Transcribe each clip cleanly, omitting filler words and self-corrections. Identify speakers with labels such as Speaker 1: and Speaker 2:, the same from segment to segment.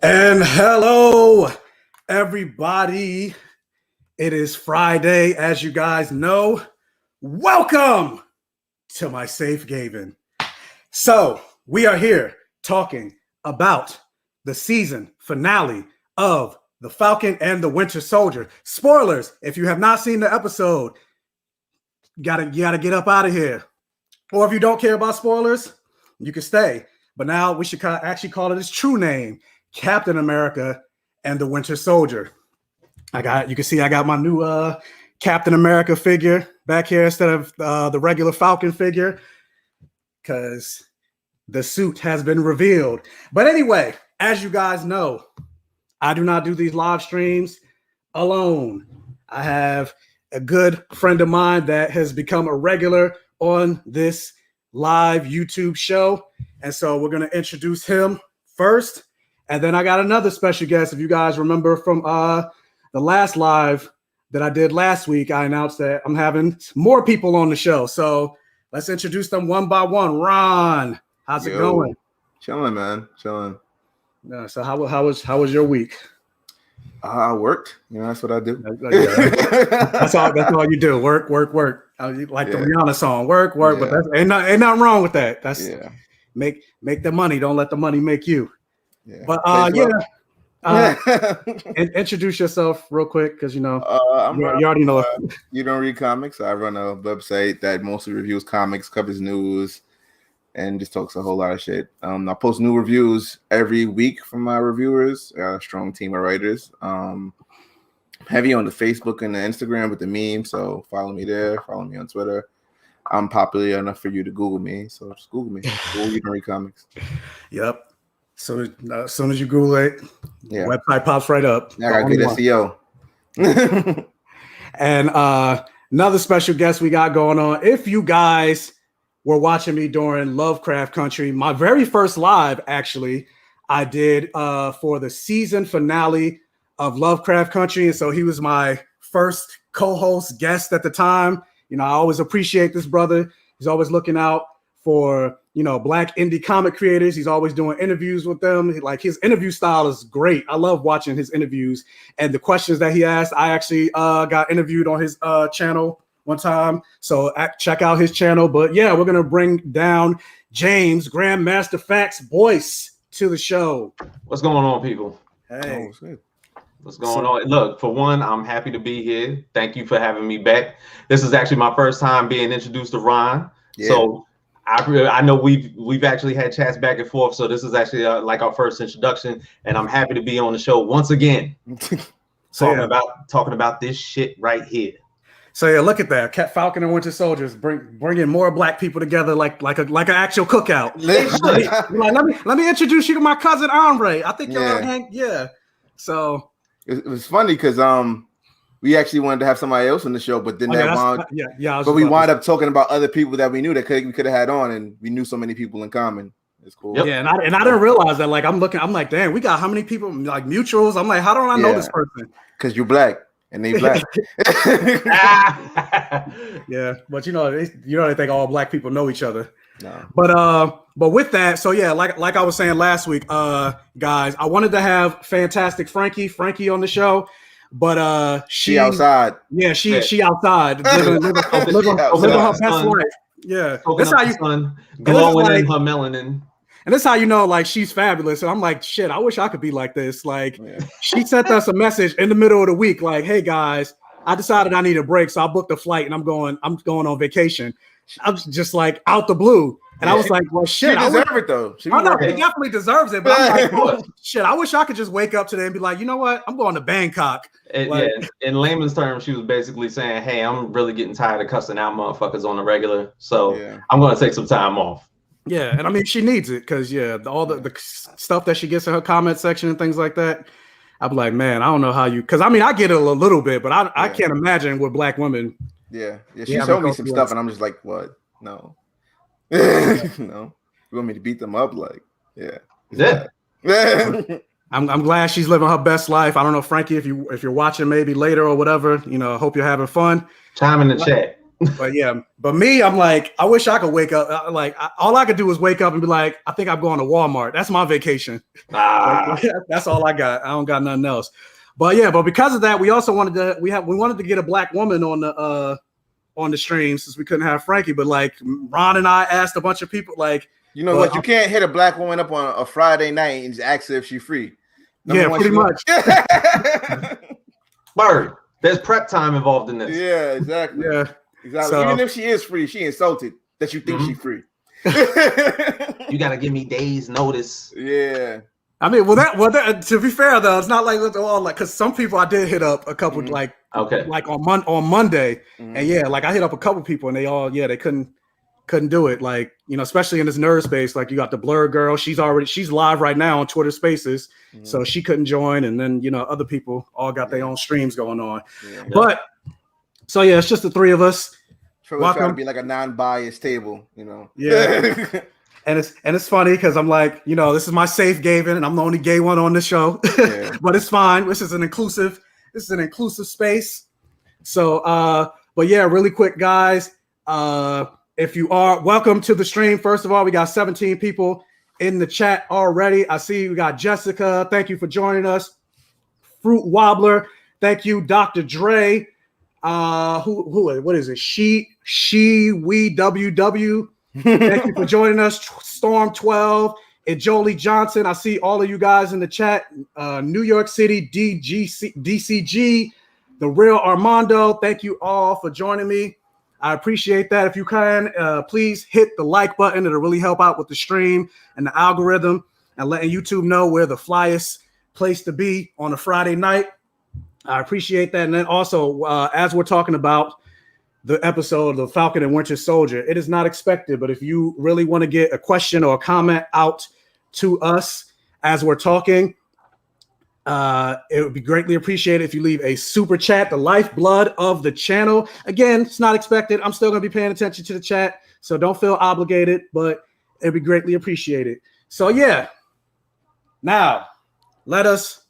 Speaker 1: And hello, everybody. It is Friday, as you guys know. Welcome to my safe Gayven. So we are here talking about the season finale of The Falcon and the Winter Soldier. Spoilers, if you have not seen the episode, you gotta get up out of here. Or if you don't care about spoilers, you can stay. But now we should actually call it its true name, Captain America and the Winter Soldier. You can see I got my new Captain America figure back here instead of the regular Falcon figure because the suit has been revealed. But anyway, as you guys know, I do not do these live streams alone. I have a good friend of mine that has become a regular on this live YouTube show. And so we're going to introduce him first. And then I got another special guest. If you guys remember from the last live that I did last week, I announced that I'm having more people on the show. So let's introduce them one by one. Ron, how's it going?
Speaker 2: Chilling, man. Chilling.
Speaker 1: Yeah, so how was your week?
Speaker 2: I worked. You know, that's what I do.
Speaker 1: That's all you do. Work. Like the Rihanna song, work. Yeah. But that's, ain't nothing wrong with that. That's make the money. Don't let the money make you. Yeah. But introduce yourself real quick because you know you already know.
Speaker 2: You don't read comics. I run a website that mostly reviews comics, covers news, and just talks a whole lot of shit. I post new reviews every week from my reviewers. I got a strong team of writers. Heavy on the Facebook and the Instagram with the memes, so follow me there. Follow me on Twitter. I'm popular enough for you to Google me, so just Google me. Google You Don't Read Comics.
Speaker 1: Yep. So as soon as you Google it, website pops right up.
Speaker 2: I got good SEO.
Speaker 1: And another special guest we got going on. If you guys were watching me during Lovecraft Country, my very first live, actually, I did for the season finale of Lovecraft Country. And so he was my first co-host guest at the time. You know, I always appreciate this brother. He's always looking out for, you know, Black indie comic creators. He's always doing interviews with them. Like, his interview style is great. I love watching his interviews and the questions that he asked. I actually got interviewed on his channel one time. So check out his channel. But yeah, we're going to bring down James, Grandmaster FAQs to the show.
Speaker 3: What's going on, people?
Speaker 1: Hey.
Speaker 3: What's going on? Look, for one, I'm happy to be here. Thank you for having me back. This is actually my first time being introduced to Ron. Yeah. So I know we've actually had chats back and forth. So this is actually like our first introduction, and I'm happy to be on the show once again. talking about this shit right here.
Speaker 1: So yeah, look at that. Falcon and Winter Soldiers bringing more Black people together like an actual cookout. Let me introduce you to my cousin Andre. I think you're Hank. Yeah. So
Speaker 2: it was funny because we actually wanted to have somebody else on the show, but then we wound up talking about other people that we knew that we could have had on, and we knew so many people in common. It's cool.
Speaker 1: Yep. Yeah, and I didn't realize that. Like, I'm like, damn, we got how many people like mutuals? I'm like, how don't I know this person?
Speaker 2: Because you're Black. And they Black.
Speaker 1: Yeah, but you know they think all Black people know each other. No. But with that, so yeah, like I was saying last week, guys, I wanted to have Fantastic Frankie on the show, but she outside. Yeah, she outside living her best life. Yeah,
Speaker 3: that's how you glowing in her melanin.
Speaker 1: And that's how you know, like, she's fabulous. And I'm like, shit, I wish I could be like this. Like, she sent us a message in the middle of the week, like, hey guys, I decided I need a break, so I booked a flight and I'm going on vacation. I was just like out the blue. And I was like, well, shit.
Speaker 2: She deserves it though.
Speaker 1: She definitely deserves it. But I'm like, shit, I wish I could just wake up today and be like, you know what? I'm going to Bangkok.
Speaker 3: In layman's terms, she was basically saying, hey, I'm really getting tired of cussing out motherfuckers on the regular. So I'm going to take some time off.
Speaker 1: Yeah, and I mean, she needs it because all the stuff that she gets in her comment section and things like that. I'm like, man, I don't know how you, because I mean, I get it a little bit, but I can't imagine with Black women.
Speaker 2: Yeah. She showed me some stuff, and I'm just like, what? No, no, you want me to beat them up? Like, yeah.
Speaker 1: I'm glad she's living her best life. I don't know, Frankie, if you're watching maybe later or whatever, you know, I hope you're having fun.
Speaker 3: Chime in the chat.
Speaker 1: But yeah, but me, I'm like, I wish I could wake up. All I could do is wake up and be like, I think I'm going to Walmart. That's my vacation. Like, that's all I got. I don't got nothing else. But yeah, but because of that, we also wanted to get a black woman on the stream since we couldn't have Frankie. But like Ron and I asked a bunch of people, like,
Speaker 2: you know what, you can't hit a black woman up on a Friday night and just ask her if she's free.
Speaker 1: Pretty much.
Speaker 3: Bird, there's prep time involved in this.
Speaker 2: Yeah, exactly.
Speaker 1: Yeah.
Speaker 2: Exactly.
Speaker 1: So,
Speaker 2: even if she is free, she insulted that you think she's free.
Speaker 3: You gotta give me days notice.
Speaker 2: Yeah.
Speaker 1: I mean, well, that to be fair though, it's not like all like because some people I did hit up a couple like on Monday, and yeah, like I hit up a couple people and they all they couldn't do it, like, you know, especially in this nerd space. Like you got the Blur girl, she's live right now on Twitter Spaces, so she couldn't join, and then you know other people all got their own streams going on, but so yeah, it's just the three of us.
Speaker 2: Welcome to be like a non-biased table, you know.
Speaker 1: Yeah. And it's funny because I'm like, you know, this is my safe Gayven, and I'm the only gay one on the show. But it's fine. This is an inclusive space. So but yeah, really quick, guys. If you are welcome to the stream, first of all, we got 17 people in the chat already. I see we got Jessica. Thank you for joining us. Fruit Wobbler, thank you, Dr. Dre. What is it? We WW. Thank you for joining us, Storm 12 and Jolie Johnson. I see all of you guys in the chat. New York City DCG, the real Armando. Thank you all for joining me. I appreciate that. If you can, please hit the like button. It'll really help out with the stream and the algorithm and letting YouTube know where the flyest place to be on a Friday night. I appreciate that. And then also, as we're talking about the episode of the Falcon and Winter Soldier, it is not expected, but if you really want to get a question or a comment out to us as we're talking, it would be greatly appreciated if you leave a super chat, the lifeblood of the channel. Again, it's not expected. I'm still going to be paying attention to the chat, so don't feel obligated, but it'd be greatly appreciated. So yeah, now let us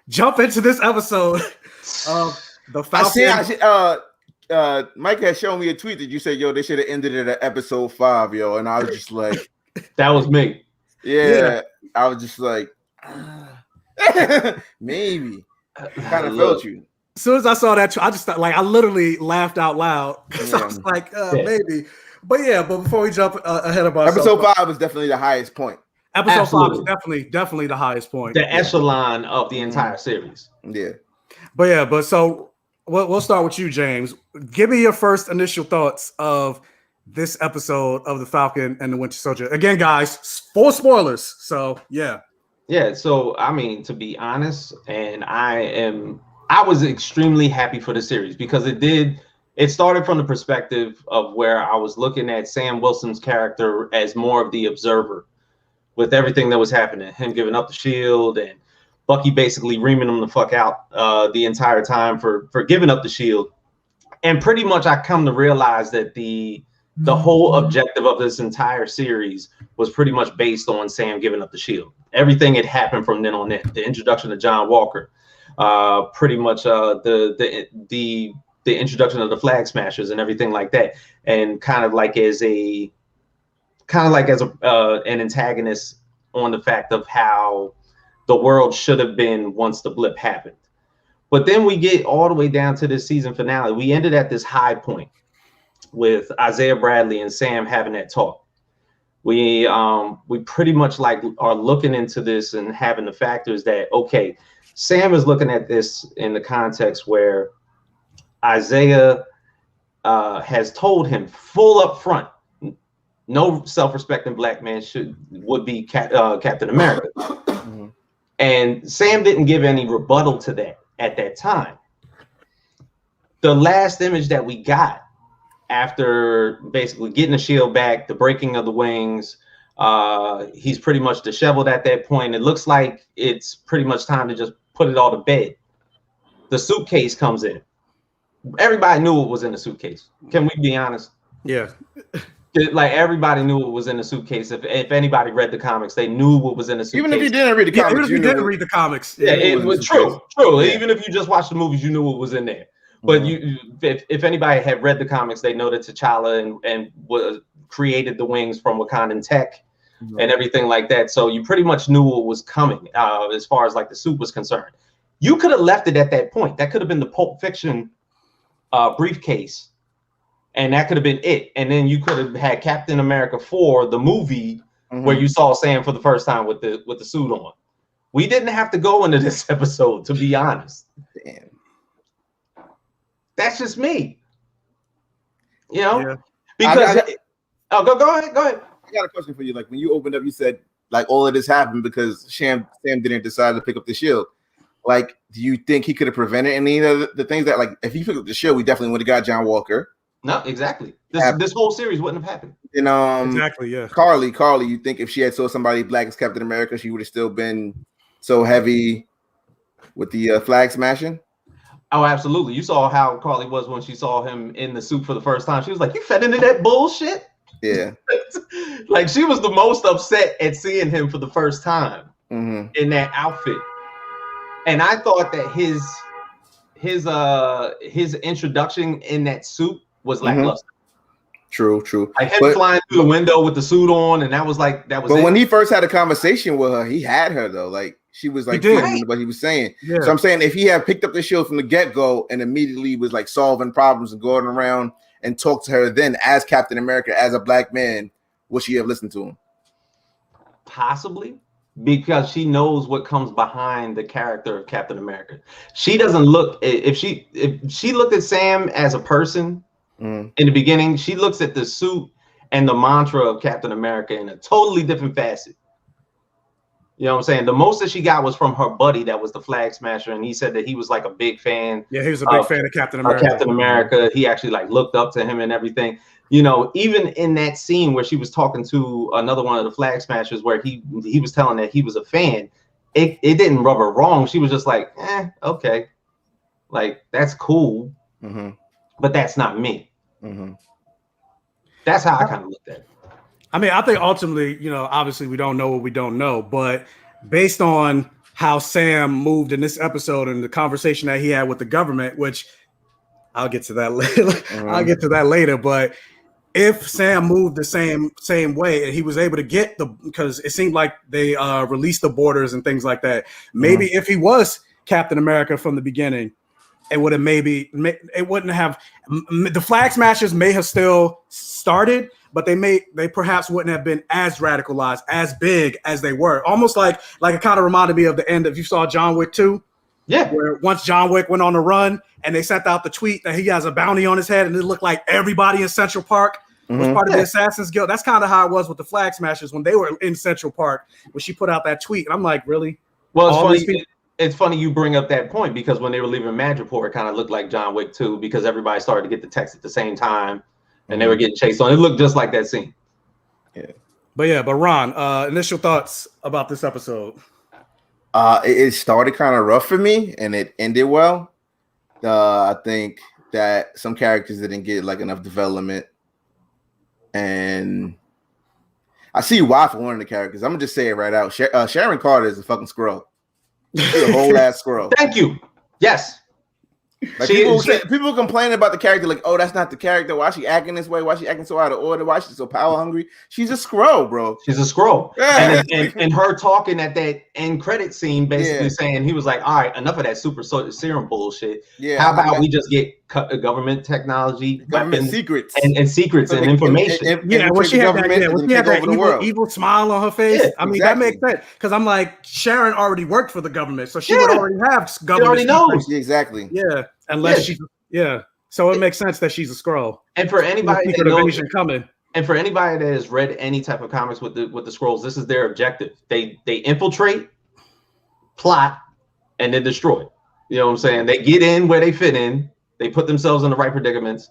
Speaker 1: jump into this episode of the Falcon.
Speaker 2: Mike had shown me a tweet that you said, yo, they should have ended it at episode 5, yo. And I was just like,
Speaker 3: that was me.
Speaker 2: Yeah. I was just like, maybe. Kind of felt you.
Speaker 1: As soon as I saw that, I just thought, like, I literally laughed out loud because I was like, maybe. But before we jump ahead of ourselves,
Speaker 2: episode 5 is definitely the highest point.
Speaker 1: Episode 5 is definitely the highest point.
Speaker 3: The echelon of the entire series.
Speaker 2: Yeah.
Speaker 1: But so we'll start with you, James. Give me your first initial thoughts of this episode of the Falcon and the Winter Soldier. Again, guys, full spoilers. So yeah.
Speaker 3: So I mean, to be honest, and I was extremely happy for the series because it started from the perspective of where I was looking at Sam Wilson's character as more of the observer with everything that was happening, him giving up the shield and Bucky basically reaming him the fuck out the entire time for giving up the shield. And pretty much I come to realize that the whole objective of this entire series was pretty much based on Sam giving up the shield. Everything had happened from then on in. The introduction of John Walker, pretty much the introduction of the Flag Smashers and everything like that. And kind of like as an antagonist on the fact of how the world should have been once the blip happened. But then we get all the way down to this season finale. We ended at this high point with Isaiah Bradley and Sam having that talk. We pretty much like are looking into this and having the factors that, okay, Sam is looking at this in the context where Isaiah has told him full up front, no self-respecting black man would be Captain America. And Sam didn't give any rebuttal to that at that time. The last image that we got after basically getting the shield back, the breaking of the wings, he's pretty much disheveled at that point. It looks like it's pretty much time to just put it all to bed. The suitcase comes in. Everybody knew what was in the suitcase. Can we be honest?
Speaker 1: Yeah.
Speaker 3: Like everybody knew what was in the suitcase. If anybody read the comics, they knew what was in the suitcase.
Speaker 2: Even if you didn't read the comics,
Speaker 1: even if you didn't read the comics,
Speaker 3: it was true. Yeah. Even if you just watched the movies, you knew what was in there. But if anybody had read the comics, they know that T'Challa and was created the wings from Wakandan tech and everything like that. So you pretty much knew what was coming as far as like the suit was concerned. You could have left it at that point. That could have been the Pulp Fiction briefcase, and that could have been it. And then you could have had Captain America 4, the movie, where you saw Sam for the first time with the suit on. We didn't have to go into this episode, to be honest.
Speaker 2: Damn.
Speaker 3: That's just me. You know? Because go ahead.
Speaker 2: I got a question for you. Like when you opened up, you said like all of this happened because Sam didn't decide to pick up the shield. Like, do you think he could have prevented any of the things that, like, if he picked up the shield, we definitely would have got John Walker.
Speaker 3: No, exactly. This whole series wouldn't have happened.
Speaker 2: And
Speaker 1: exactly, yeah.
Speaker 2: Carly, you think if she had saw somebody black as Captain America, she would have still been so heavy with the flag smashing?
Speaker 3: Oh, absolutely. You saw how Carly was when she saw him in the suit for the first time. She was like, "You fed into that bullshit?"
Speaker 2: Yeah.
Speaker 3: Like she was the most upset at seeing him for the first time in that outfit. And I thought that his introduction in that suit was lackluster.
Speaker 2: True.
Speaker 3: Like him flying through the window with the suit on, and that was it.
Speaker 2: But when he first had a conversation with her, he had her though. Like she was like what he was saying. Yeah. So I'm saying if he had picked up the shield from the get-go and immediately was like solving problems and going around and talked to her then as Captain America, as a black man, would she have listened to him?
Speaker 3: Possibly, because she knows what comes behind the character of Captain America. She doesn't look, if she looked at Sam as a person in the beginning, she looks at the suit and the mantra of Captain America in a totally different facet. You know what I'm saying? The most that she got was from her buddy that was the Flag Smasher, and he said that he was like a big fan.
Speaker 1: Yeah, he was a big fan of Captain America.
Speaker 3: He actually like looked up to him and everything. You know, even in that scene where she was talking to another one of the Flag Smashers, where he was telling that he was a fan, it didn't rub her wrong. She was just like, okay, like that's cool, but that's not me. That's how I kind of looked at it.
Speaker 1: I mean, I think ultimately, you know, obviously we don't know what we don't know, but based on how Sam moved in this episode and the conversation that he had with the government, which I'll get to that later. But if Sam moved the same way and he was able to get because it seemed like they released the borders and things like that. Maybe if he was Captain America from the beginning, it would have it wouldn't have, the Flag Smashers may have still started, but they perhaps wouldn't have been as radicalized, as big as they were. Almost like it kind of reminded me of the end of, you saw John Wick 2. Yeah. Where once John Wick went on the run and they sent out the tweet that he has a bounty on his head and it looked like everybody in Central Park was part of the Assassin's Guild. That's kind of how it was with the Flag Smashers when they were in Central Park, when she put out that tweet. And I'm like, really?
Speaker 3: Well, it's funny you bring up that point, because when they were leaving Madripoor, it kind of looked like John Wick 2 because everybody started to get the text at the same time. And they were getting chased on. It looked just like that scene.
Speaker 1: Yeah. But Ron, initial thoughts about this episode.
Speaker 2: It started kind of rough for me and it ended well. I think that some characters didn't get like enough development. And I see why for one of the characters. I'm gonna just say it right out. Sharon Carter is a fucking squirrel. She's a whole ass squirrel.
Speaker 3: Thank you. Yes.
Speaker 2: Like people complain about the character, like, oh, that's not the character. Why is she acting this way? Why is she acting so out of order? Why is she so power hungry? She's a scroll, bro.
Speaker 3: She's a scroll. Yeah. And her talking at that end credit scene, basically saying, he was like, all right, enough of that super serum bullshit. Yeah. How about we just get government technology,
Speaker 2: government secrets,
Speaker 3: and secrets and information?
Speaker 1: When she had that evil smile on her face, I mean, that makes sense. Because I'm like, Sharon already worked for the government, so she would already have government.
Speaker 3: She already knows.
Speaker 2: Exactly.
Speaker 1: Yeah. Unless so it makes sense that she's a Skrull.
Speaker 3: And for anybody that knows, and for anybody that has read any type of comics with the Skrulls, this is their objective. They infiltrate, plot, and then destroy. You know what I'm saying? They get in where they fit in, they put themselves in the right predicaments,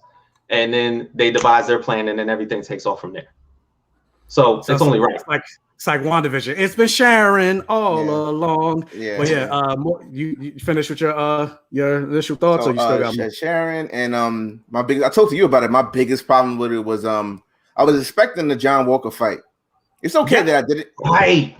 Speaker 3: and then they devise their plan, and then everything takes off from there. So it's only right.
Speaker 1: It's like WandaVision. It's been Sharon all along. Yeah. But you finished with your initial thoughts, or you still got more?
Speaker 2: Sharon and I told you about it. My biggest problem with it was I was expecting the John Walker fight. It's okay that I did it.
Speaker 3: Right.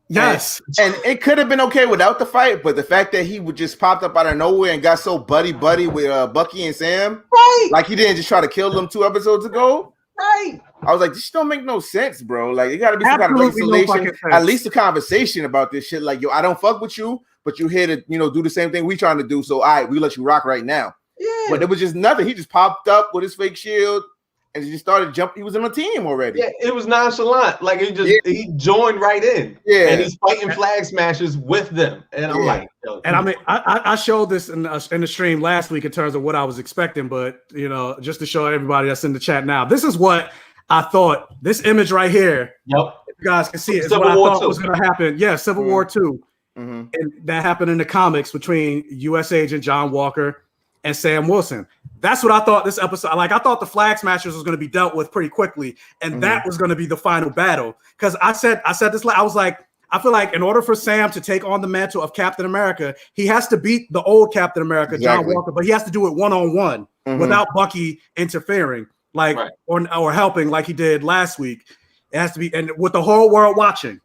Speaker 1: Yes.
Speaker 2: And it could have been okay without the fight, but the fact that he would just popped up out of nowhere and got so buddy with Bucky and Sam,
Speaker 3: Right.
Speaker 2: like he didn't just try to kill them 2 episodes ago.
Speaker 3: Right.
Speaker 2: I was like, this don't make no sense, bro. Like, it got to be some kind of reconciliation, at least a conversation about this shit. Like, yo, I don't fuck with you, but you here to, do the same thing we trying to do. So, all right, we let you rock right now.
Speaker 3: Yeah.
Speaker 2: But it was just nothing. He just popped up with his fake shield and he just started jumping. He was on a team already.
Speaker 3: Yeah, it was nonchalant. Like, he joined right in.
Speaker 2: Yeah.
Speaker 3: And he's fighting flag smashers with them. And I'm like, yo.
Speaker 1: And I mean, I showed this in the stream last week in terms of what I was expecting, but, just to show everybody that's in the chat now, this is what I thought. This image right here,
Speaker 3: yep.
Speaker 1: if you guys can see it, is
Speaker 3: Civil
Speaker 1: what
Speaker 3: War
Speaker 1: I thought
Speaker 3: 2.
Speaker 1: was going to happen. Yeah, Civil War 2.
Speaker 2: Mm-hmm.
Speaker 1: And that happened in the comics between U.S. Agent John Walker and Sam Wilson. That's what I thought this episode. Like, I thought the Flag Smashers was going to be dealt with pretty quickly, and that was going to be the final battle. Because I said this. I was like, I feel like in order for Sam to take on the mantle of Captain America, he has to beat the old Captain America, John Walker, but he has to do it one-on-one without Bucky interfering, like or helping like he did last week. It has to be, and with the whole world watching.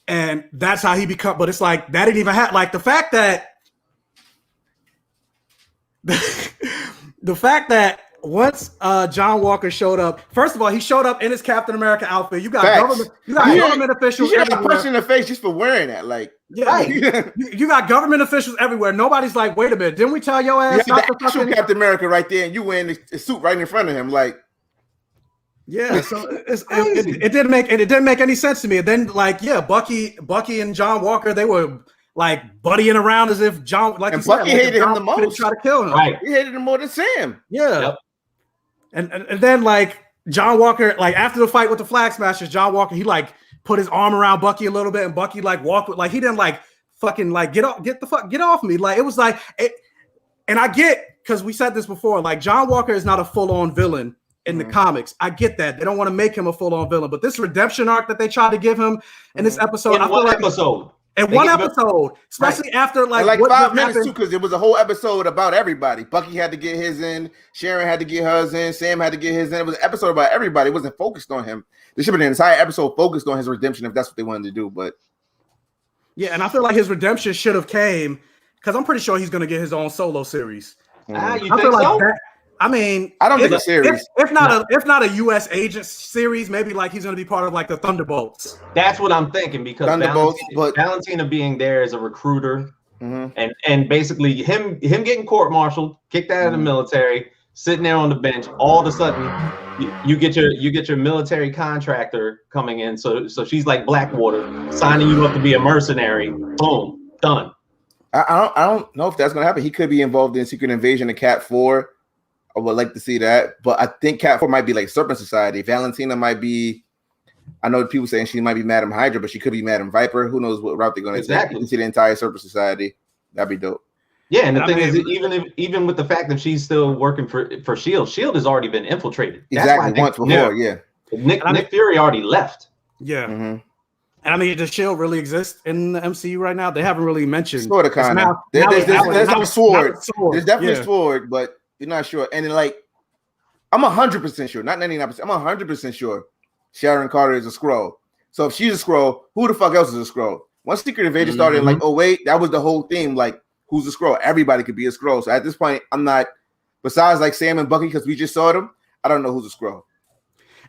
Speaker 1: And that's how he become. But it's like that didn't even happen. Like the fact that the fact that once John Walker showed up, first of all, he showed up in his Captain America outfit. You got government officials.
Speaker 2: You got punched in the face just for wearing that. Like,
Speaker 1: you got government officials everywhere. Nobody's like, wait a minute, didn't we tell your ass?
Speaker 2: You had the actual Captain America right there, and you wearing the suit right in front of him, like.
Speaker 1: Yeah, so it didn't make any sense to me. And then Bucky and John Walker, they were like buddying around as if John, like, and
Speaker 2: Bucky hated him the most.
Speaker 1: Try to kill him.
Speaker 3: Right,
Speaker 2: he hated him more than Sam.
Speaker 1: Yeah, and then like John Walker, like after the fight with the Flag Smashers, John Walker, he like put his arm around Bucky a little bit, and Bucky like walked with, like he didn't like fucking like get off me. Like it was like it, and I get, because we said this before, like John Walker is not a full-on villain in the comics. I get that. They don't want to make him a full-on villain, but this redemption arc that they tried to give him in this episode,
Speaker 3: in one episode,
Speaker 1: especially after like
Speaker 2: 5 minutes too, because it was a whole episode about everybody. Bucky had to get his in, Sharon had to get hers in, Sam had to get his in. It was an episode about everybody. It wasn't focused on him. There should have been an entire episode focused on his redemption if that's what they wanted to do. But
Speaker 1: yeah, and I feel like his redemption should have came, because I'm pretty sure he's going to get his own solo series.
Speaker 3: You think so?
Speaker 1: I mean,
Speaker 2: I don't think a series.
Speaker 1: If not a U.S. Agent series, maybe like he's going to be part of like the Thunderbolts.
Speaker 3: That's what I'm thinking, because Valentina being there as a recruiter, and basically him getting court-martialed, kicked out of the military, sitting there on the bench. All of a sudden, you get your military contractor coming in. So she's like Blackwater, signing you up to be a mercenary. Boom, done.
Speaker 2: I don't know if that's going to happen. He could be involved in Secret Invasion of Cat 4. I would like to see that, but I think Cat 4 might be like Serpent Society. Valentina might be. I know people saying she might be Madam Hydra, but she could be Madam Viper. Who knows what route they're going to take? You can see the entire Serpent Society. That'd be dope.
Speaker 3: Yeah, and the thing is, even with the fact that she's still working for Shield, Shield has already been infiltrated.
Speaker 2: Exactly, once before. Yeah.
Speaker 3: Nick Fury already left.
Speaker 1: Yeah. And I mean, does Shield really exist in the MCU right now? They haven't really mentioned.
Speaker 2: Sort of, kind of. There's no sword. There's definitely a sword, but you're not sure. And then, like, I'm 100% sure, not 99%. I'm 100% sure Sharon Carter is a Skrull. So if she's a Skrull, who the fuck else is a Skrull? Once Secret Invasion started, like, oh wait, that was the whole theme. Like, who's a Skrull? Everybody could be a Skrull. So at this point, I'm not. Besides, like Sam and Bucky, because we just saw them, I don't know who's a Skrull.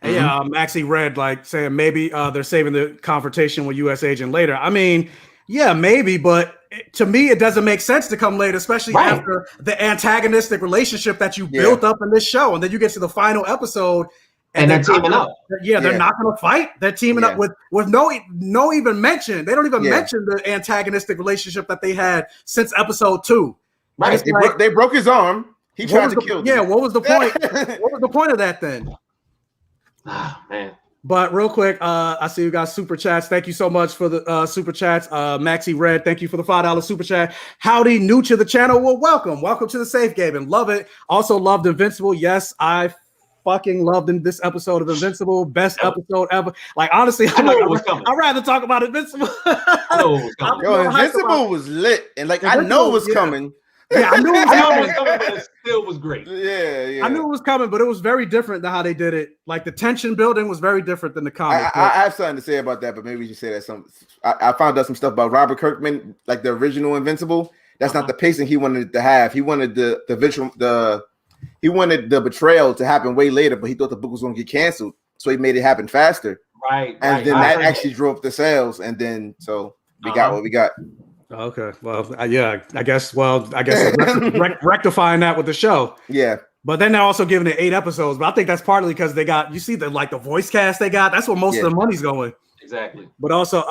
Speaker 1: And yeah, actually read like saying maybe they're saving the confrontation with U.S. Agent later. I mean, yeah, maybe, but to me, it doesn't make sense to come later, especially after the antagonistic relationship that you built up in this show, and then you get to the final episode,
Speaker 3: and they're teaming up.
Speaker 1: Yeah, they're not going to fight. They're teaming up with no even mention. They don't even mention the antagonistic relationship that they had since episode 2.
Speaker 2: Right? They broke his arm. He tried to kill them.
Speaker 1: Yeah, what was the point? What was the point of that then?
Speaker 3: Ah, man.
Speaker 1: But real quick, I see you guys super chats. Thank you so much for the super chats. Maxie Red, thank you for the $5 super chat. Howdy, new to the channel. Well, welcome to the Safe Gayven. Love it. Also loved Invincible. Yes, I fucking loved this episode of Invincible. Best episode ever. Like, honestly, I'd rather talk about Invincible.
Speaker 2: Invincible was lit, and like I know it was coming.
Speaker 1: Yeah, I knew it was
Speaker 3: coming, but it still was great.
Speaker 2: Yeah.
Speaker 1: I knew it was coming, but it was very different than how they did it. Like the tension building was very different than the comic.
Speaker 2: I have something to say about that, but maybe we should say that I found out some stuff about Robert Kirkman, like the original Invincible. That's not the pacing he wanted to have. He wanted he wanted the betrayal to happen way later, but he thought the book was going to get canceled, so he made it happen faster.
Speaker 3: Right.
Speaker 2: And then that actually drove up the sales, and then so we got what we got.
Speaker 1: Okay. Well, yeah, I guess rectifying that with the show.
Speaker 2: Yeah.
Speaker 1: But then they're also giving it 8 episodes. But I think that's partly because they got, you see the voice cast they got. That's where most of the money's going.
Speaker 3: Exactly.
Speaker 1: But also,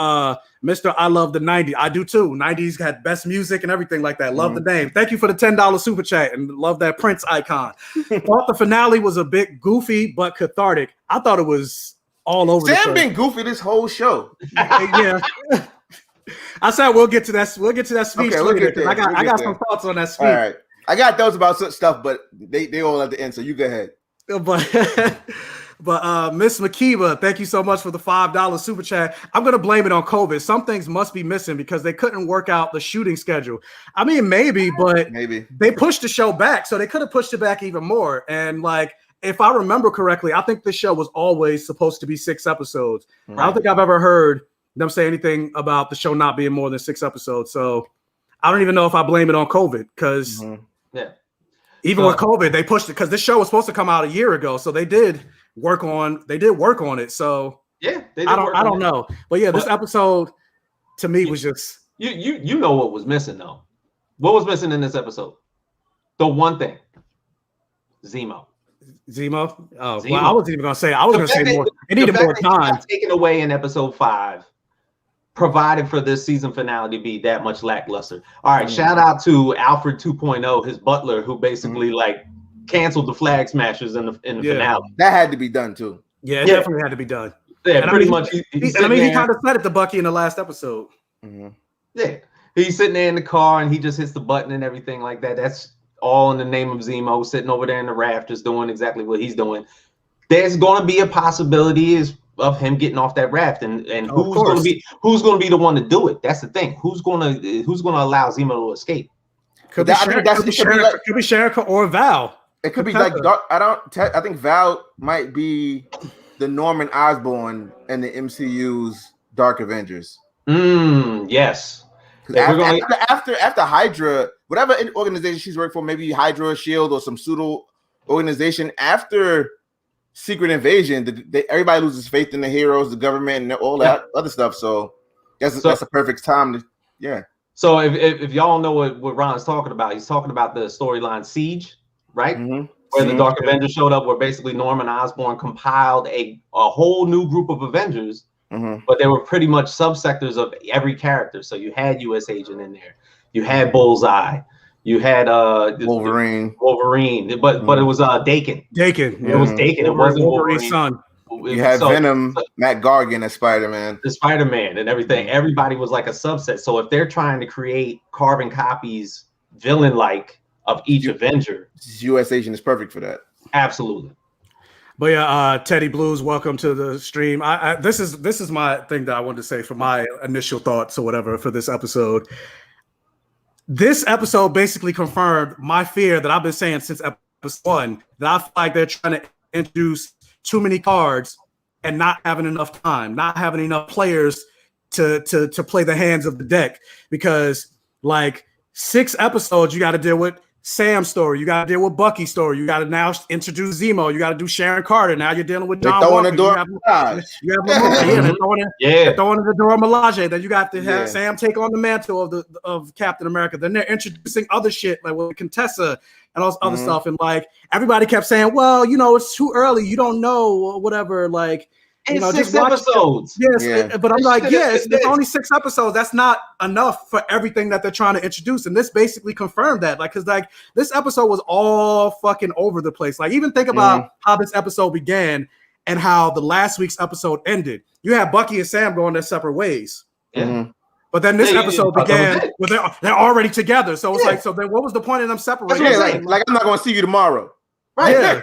Speaker 1: Mr. I love the 90s. I do too. 90s had best music and everything like that. Love the name. Thank you for the $10 super chat and love that Prince icon. Thought the finale was a bit goofy but cathartic. I thought it was all over.
Speaker 2: Sam been goofy this whole show.
Speaker 1: Yeah. I said we'll get to that. We'll get to that speech later. I got some thoughts on that speech.
Speaker 2: All right. I got those about such stuff, but they all at the end. So you go ahead.
Speaker 1: But Miss Makiba, thank you so much for the $5 super chat. I'm gonna blame it on COVID. Some things must be missing because they couldn't work out the shooting schedule. I mean, maybe they pushed the show back, so they could have pushed it back even more. And like, if I remember correctly, I think the show was always supposed to be 6 episodes. Right. I don't think I've ever heard them say anything about the show not being more than 6 episodes. So I don't even know if I blame it on COVID because even with COVID, they pushed it because this show was supposed to come out a year ago. So they did work on it. So
Speaker 3: yeah,
Speaker 1: I don't know. But yeah, this episode to me was just
Speaker 3: you know what was missing though. What was missing in this episode? The one thing. Zemo.
Speaker 1: Oh, Zemo. Well, I wasn't even gonna say. I was gonna say more. It needed more time.
Speaker 3: Taken away in episode 5. Provided for this season finale to be that much lackluster. All right, shout out to Alfred 2.0, his butler, who basically like canceled the Flag Smashers in the finale.
Speaker 2: That had to be done too.
Speaker 1: Yeah, it definitely had to be done.
Speaker 3: Yeah, and pretty much. He
Speaker 1: kind of said it to Bucky in the last episode.
Speaker 3: Yeah, he's sitting there in the car and he just hits the button and everything like that. That's all in the name of Zemo, sitting over there in the rafters doing exactly what he's doing. There's going to be a possibility of him getting off that raft, and who's going to be the one to do it? That's the thing. Who's going to allow Zemo to escape?
Speaker 1: Could be Sharon or Val.
Speaker 2: It could be like I think Val might be the Norman Osborn in the MCU's Dark Avengers.
Speaker 3: Yes.
Speaker 2: After Hydra, whatever organization she's worked for, maybe Hydra, Shield, or some pseudo organization after Secret Invasion, everybody loses faith in the heroes, the government, and all that other stuff. So that's a perfect time to
Speaker 3: So if y'all know what Ron's talking about, he's talking about the storyline Siege, right? Where the Dark Avengers showed up, where basically Norman Osborn compiled a whole new group of Avengers, but they were pretty much subsectors of every character. So you had US Agent in there, you had Bullseye, you had
Speaker 2: Wolverine,
Speaker 3: but it was Dakin. It was Dakin. It wasn't Wolverine's
Speaker 1: son.
Speaker 2: You had Venom, Matt Gargan as Spider-Man.
Speaker 3: The Spider-Man and everything. Everybody was like a subset. So if they're trying to create carbon copies, villain-like, of each Avenger,
Speaker 2: US Agent is perfect for that.
Speaker 3: Absolutely.
Speaker 1: But yeah, Teddy Blues, welcome to the stream. This is my thing that I wanted to say for my initial thoughts or whatever for this episode. This episode basically confirmed my fear that I've been saying since episode 1, that I feel like they're trying to introduce too many cards and not having enough time, not having enough players to play the hands of the deck. Because like 6 episodes, you got to deal with Sam's story, you got to deal with Bucky's story, you got to now introduce Zemo, you got to do Sharon Carter. Now you're dealing with John Walker. They're throwing in the Dora Milaje. Then you got to have Sam take on the mantle of Captain America. Then they're introducing other shit like with Contessa and all this other stuff. And like everybody kept saying, well, it's too early, you don't know, or whatever. Like,
Speaker 3: it's 6 episodes.
Speaker 1: But I'm like, it's only 6 episodes. That's not enough for everything that they're trying to introduce. And this basically confirmed that. Like, because like this episode was all fucking over the place. Like, even think about how this episode began and how the last week's episode ended. You had Bucky and Sam going their separate ways. But then this episode began with they're already together. So it's like, so then what was the point of them separating?
Speaker 2: Like I'm not going to see you tomorrow.
Speaker 3: Right.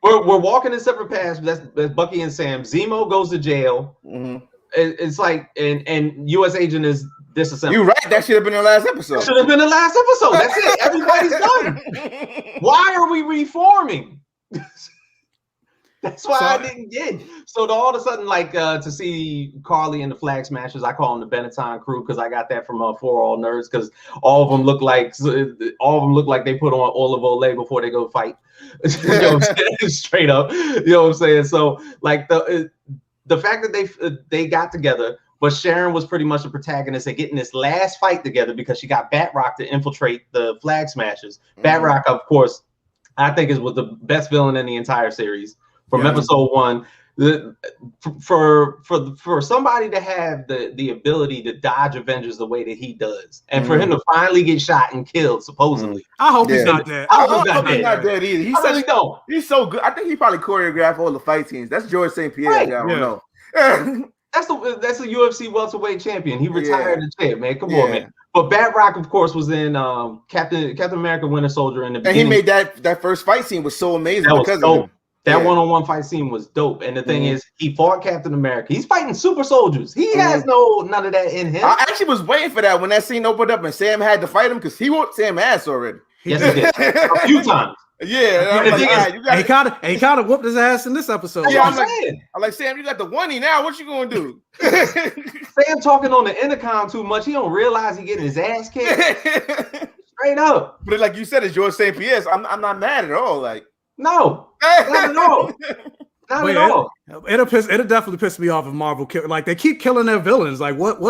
Speaker 3: We're walking in separate paths. That's Bucky and Sam. Zemo goes to jail. It's like, and US Agent is Disassemble.
Speaker 2: You're right. That should have been the last episode.
Speaker 3: Should have been the last episode. That's it. Everybody's done. Why are we reforming? That's why I didn't get. So all of a sudden, like to see Carly and the Flag Smashers, I call them the Benetton crew because I got that from For All Nerds because all of them look like they put on Olive Olay before they go fight. You know what I'm saying? Straight up. You know what I'm saying? So like the fact that they got together, but Sharon was pretty much the protagonist in getting this last fight together because she got Batroc to infiltrate the Flag Smashers. Batroc, of course, I think was the best villain in the entire series. From episode 1, for somebody to have the ability to dodge Avengers the way that he does, and for him to finally get shot and killed, supposedly.
Speaker 1: I hope he's not dead.
Speaker 2: I hope he's not dead either.
Speaker 3: He's
Speaker 2: so good. I think he probably choreographed all the fight scenes. That's George St. Pierre.
Speaker 3: Right.
Speaker 2: I don't know.
Speaker 3: That's the UFC welterweight champion. He retired the champ, man. Come on, man. But Batroc, of course, was in Captain America: Winter Soldier in the beginning.
Speaker 2: And he made that first fight scene was so amazing because
Speaker 3: of
Speaker 2: him.
Speaker 3: That one-on-one fight scene was dope. And the thing is, he fought Captain America. He's fighting super soldiers. He has none of that in him.
Speaker 2: I actually was waiting for that when that scene opened up and Sam had to fight him because he whooped Sam ass already.
Speaker 3: Yes, he did. A few times.
Speaker 2: Yeah.
Speaker 1: He kind of whooped his ass in this episode.
Speaker 2: I'm like, Sam, you got the one-y now. What you going to do?
Speaker 3: Sam talking on the intercom too much. He don't realize he getting his ass kicked. Straight up.
Speaker 2: But like you said, it's George St. Pierre. I'm not mad at all. Like,
Speaker 3: no, not at all. Not at all.
Speaker 1: It'll definitely piss me off if Marvel like they keep killing their villains. Like what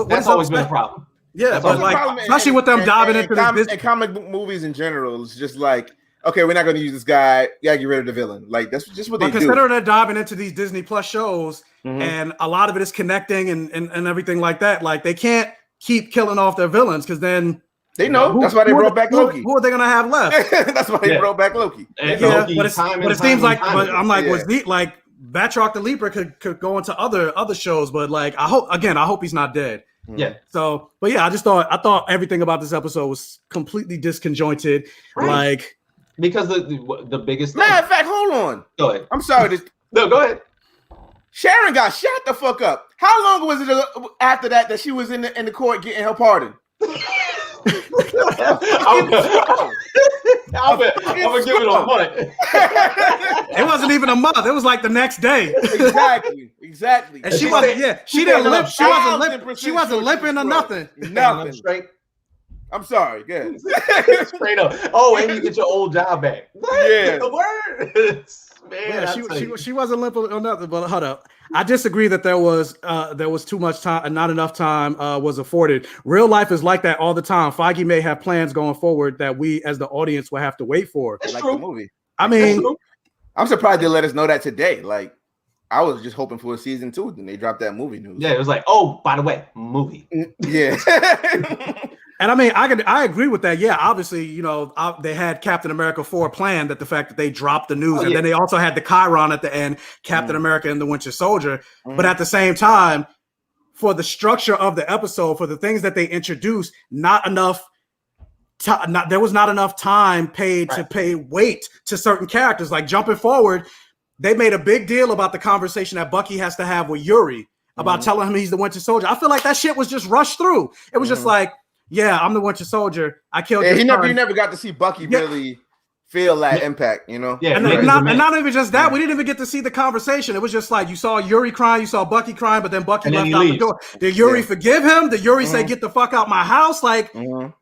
Speaker 3: that's always been a problem.
Speaker 1: Yeah, but like especially with them diving into this
Speaker 2: and comic book movies in general, it's just like, okay, we're not going to use this guy. You gotta get rid of the villain. Like that's just what they do.
Speaker 1: Considering they're diving into these Disney Plus shows, and a lot of it is connecting and everything like that. Like they can't keep killing off their villains because then.
Speaker 2: They know. That's why they brought back Loki.
Speaker 1: Who are they gonna have left?
Speaker 2: That's why they brought back Loki.
Speaker 3: And
Speaker 1: but it seems like I'm like, was like Batroc the Leaper could go into other shows, but like I hope he's not dead.
Speaker 3: Yeah.
Speaker 1: So, but yeah, I thought everything about this episode was completely disconjointed.
Speaker 3: Right.
Speaker 1: Like
Speaker 3: because the biggest
Speaker 2: matter of fact, hold on.
Speaker 3: Go ahead.
Speaker 2: I'm sorry.
Speaker 3: No, go ahead.
Speaker 2: Sharon got shot the fuck up. How long was it after that she was in the court getting her pardon?
Speaker 3: I'm gonna give it a month.
Speaker 1: It wasn't even a month. It was like the next day.
Speaker 2: Exactly.
Speaker 1: And she wasn't. Yeah, she didn't limp. She wasn't limping or nothing.
Speaker 2: Nothing.
Speaker 3: Straight.
Speaker 2: I'm sorry. Good.
Speaker 3: Straight up. Oh, and you get your old job back. What?
Speaker 2: Yeah.
Speaker 3: The words. Man,
Speaker 1: yeah, she wasn't limping or nothing. But hold up. I disagree that there was too much time and not enough time was afforded. Real life is like that all the time. Feige may have plans going forward that we as the audience will have to wait for.
Speaker 3: That's
Speaker 2: like
Speaker 3: true.
Speaker 2: The movie.
Speaker 1: I mean,
Speaker 2: I'm surprised they let us know that today. Like, I was just hoping for a season 2, then they dropped that movie news.
Speaker 3: Yeah, it was like, oh, by the way, movie.
Speaker 2: Yeah.
Speaker 1: And I mean, I agree with that. Yeah, obviously, you know, they had Captain America 4 planned, that the fact that they dropped the news, and then they also had the Chiron at the end, Captain America and the Winter Soldier. But at the same time, for the structure of the episode, for the things that they introduced, there was not enough time paid to pay weight to certain characters. Like jumping forward, they made a big deal about the conversation that Bucky has to have with Yuri about telling him he's the Winter Soldier. I feel like that shit was just rushed through. It was just like, yeah, I'm the Winter Soldier. I killed.
Speaker 2: Yeah, you never got to see Bucky really feel that impact, you know.
Speaker 3: Yeah,
Speaker 1: and not even just that. We didn't even get to see the conversation. It was just like you saw Yuri crying, you saw Bucky crying, but then Bucky left out the door. Did Yuri forgive him? Did Yuri say, "Get the fuck out my house"? Like,
Speaker 3: did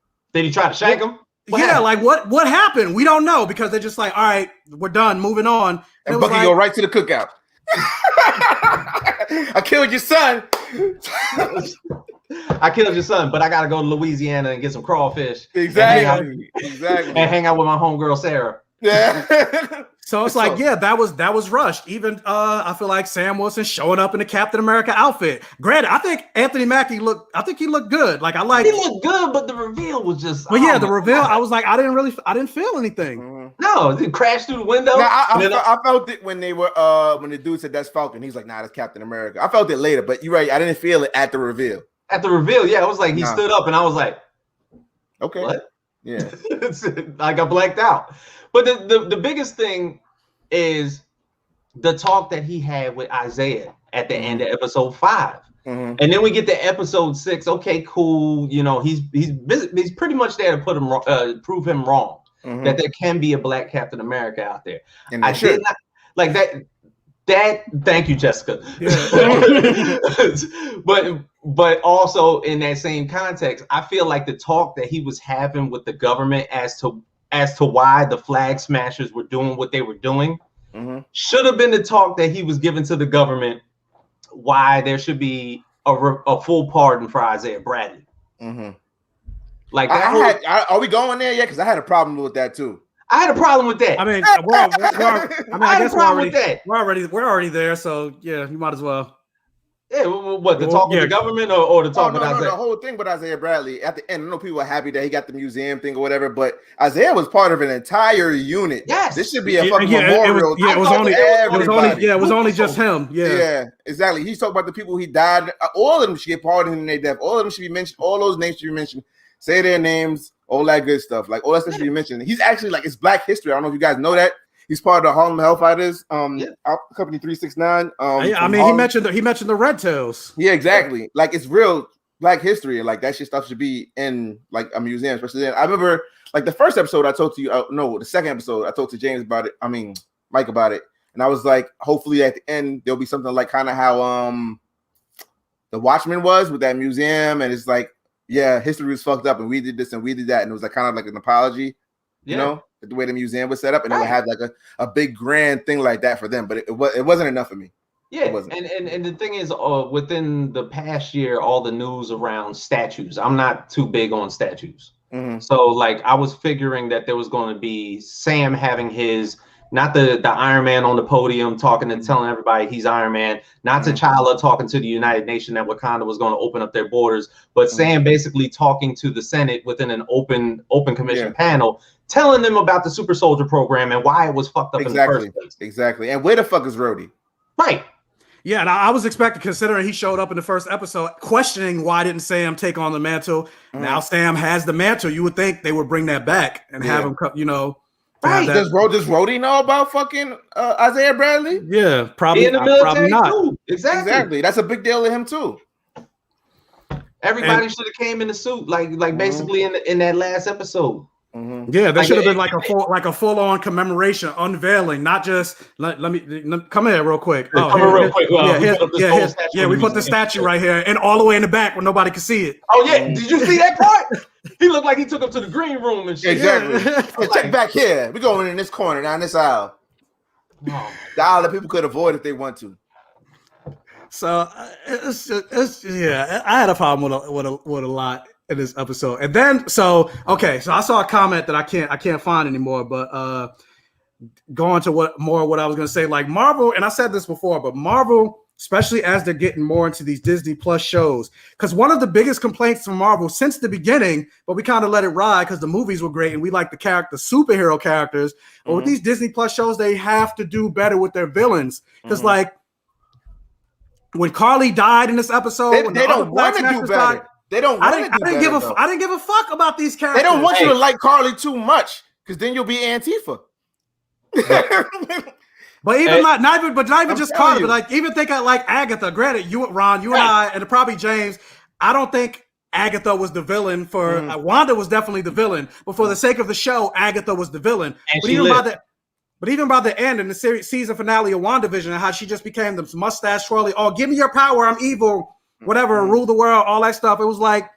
Speaker 3: he try to shank him?
Speaker 1: Like what happened? We don't know because they're just like, all right, we're done, moving on.
Speaker 2: And Bucky go right to the cookout. I killed your son.
Speaker 3: I killed your son, but I gotta go to Louisiana and get some crawfish.
Speaker 2: Exactly.
Speaker 3: And hang out with my homegirl Sarah.
Speaker 2: Yeah.
Speaker 1: So it's like, yeah, that was rushed. Even I feel like Sam Wilson showing up in the Captain America outfit. Granted, I think Anthony Mackie looked good. Like I like
Speaker 3: he looked good, but the reveal was just.
Speaker 1: But the reveal, I was like, I didn't feel anything.
Speaker 3: No, it crashed through the window.
Speaker 2: No, I felt it when they were when the dude said that's Falcon. He's like, nah, that's Captain America. I felt it later, but you're right. I didn't feel it at the reveal.
Speaker 3: At the reveal, yeah, I was like, he stood up, and I was like,
Speaker 2: okay,
Speaker 3: what?
Speaker 2: Yeah,
Speaker 3: I got blacked out. But the biggest thing is the talk that he had with Isaiah at the end of episode 5. And then we get to episode 6. Okay, cool. You know, he's pretty much there to put him prove him wrong that there can be a Black Captain America out there.
Speaker 2: And
Speaker 3: I did not like that. Thank you, Jessica. but also in that same context, I feel like the talk that he was having with the government as to why the Flag Smashers were doing what they were doing should have been the talk that he was giving to the government why there should be a full pardon for Isaiah Bradley. Like that
Speaker 2: are we going there yet? Because I had a problem with that too.
Speaker 3: I had a problem with that.
Speaker 1: I mean, I guess we're already there. So yeah, you might as well.
Speaker 3: Yeah, what the talk with the government or the talk with Isaiah?
Speaker 2: The whole thing with Isaiah Bradley at the end. I know people are happy that he got the museum thing or whatever, but Isaiah was part of an entire unit.
Speaker 3: Yes,
Speaker 2: this should be a fucking memorial.
Speaker 1: It was only just him.
Speaker 2: Yeah, exactly. He's talking about the people he died. All of them should get pardoned in their death. All of them should be mentioned. All those names should be mentioned. Say their names. All that good stuff. Like all that stuff should be mentioned. He's actually like it's Black history. I don't know if you guys know that. He's part of the Harlem Hellfighters, Company 369.
Speaker 1: I mean, he mentioned the Red Tails.
Speaker 2: Yeah, exactly. Like it's real Black history, and like that stuff should be in like a museum, especially then. I remember like the first episode I told to you. The second episode I told to James about it. I mean, Mike about it, and I was like, hopefully at the end there'll be something like kind of how the Watchmen was with that museum, and it's like, yeah, history was fucked up, and we did this and we did that, and it was like kind of like an apology, you know. The way the museum was set up, and it would have like a big grand thing like that for them, but it wasn't enough for me.
Speaker 3: Yeah, and the thing is, within the past year, all the news around statues, I'm not too big on statues. So like I was figuring that there was going to be Sam having his, not the Iron Man on the podium talking and telling everybody he's Iron Man, not T'Challa talking to the United Nations that Wakanda was going to open up their borders, but Sam basically talking to the Senate within an open commission panel, telling them about the Super Soldier program and why it was fucked up in the first place.
Speaker 2: Exactly. And where the fuck is Rhodey?
Speaker 3: Right.
Speaker 1: Yeah, and I was expecting, considering he showed up in the first episode, questioning why didn't Sam take on the mantle. Now Sam has the mantle. You would think they would bring that back and have him, you know.
Speaker 2: Right. Does Rhodey know about fucking Isaiah Bradley?
Speaker 1: Yeah, probably.
Speaker 3: In the military
Speaker 1: probably not.
Speaker 3: too. Exactly.
Speaker 2: That's a big deal to him too.
Speaker 3: Everybody should have came in the suit, like basically in that last episode.
Speaker 1: Yeah, there should have been like a full on commemoration unveiling, not just let me come here real quick. We put the statue right here and all the way in the back where nobody can see it.
Speaker 3: Oh yeah, did you see that part? He looked like he took him to the green room and shit.
Speaker 2: Exactly. Check back here. We're going in this corner down this aisle. The aisle that people could avoid if they want to.
Speaker 1: So I had a problem with a lot in this episode. And then so I saw a comment that I can't find anymore, but going to what I was gonna say, like Marvel, and I said this before, but Marvel, especially as they're getting more into these Disney Plus shows, because one of the biggest complaints from Marvel since the beginning, but we kind of let it ride because the movies were great and we like the superhero characters, but with these Disney Plus shows, they have to do better with their villains. Because like when Carly died in this episode,
Speaker 2: they don't want to do better. They don't want to do better.
Speaker 1: I didn't give a fuck about these characters.
Speaker 2: They don't want you to like Carly too much, because then you'll be Antifa.
Speaker 1: But not even just Carly, but like even think of like Agatha. Granted, Ron, and I, and probably James, I don't think Agatha was the villain for Wanda was definitely the villain, but for the sake of the show, Agatha was the villain. But even by the end in the season finale of WandaVision, and how she just became the mustache twirly, give me your power, I'm evil, whatever, rule the world, all that stuff. It was like,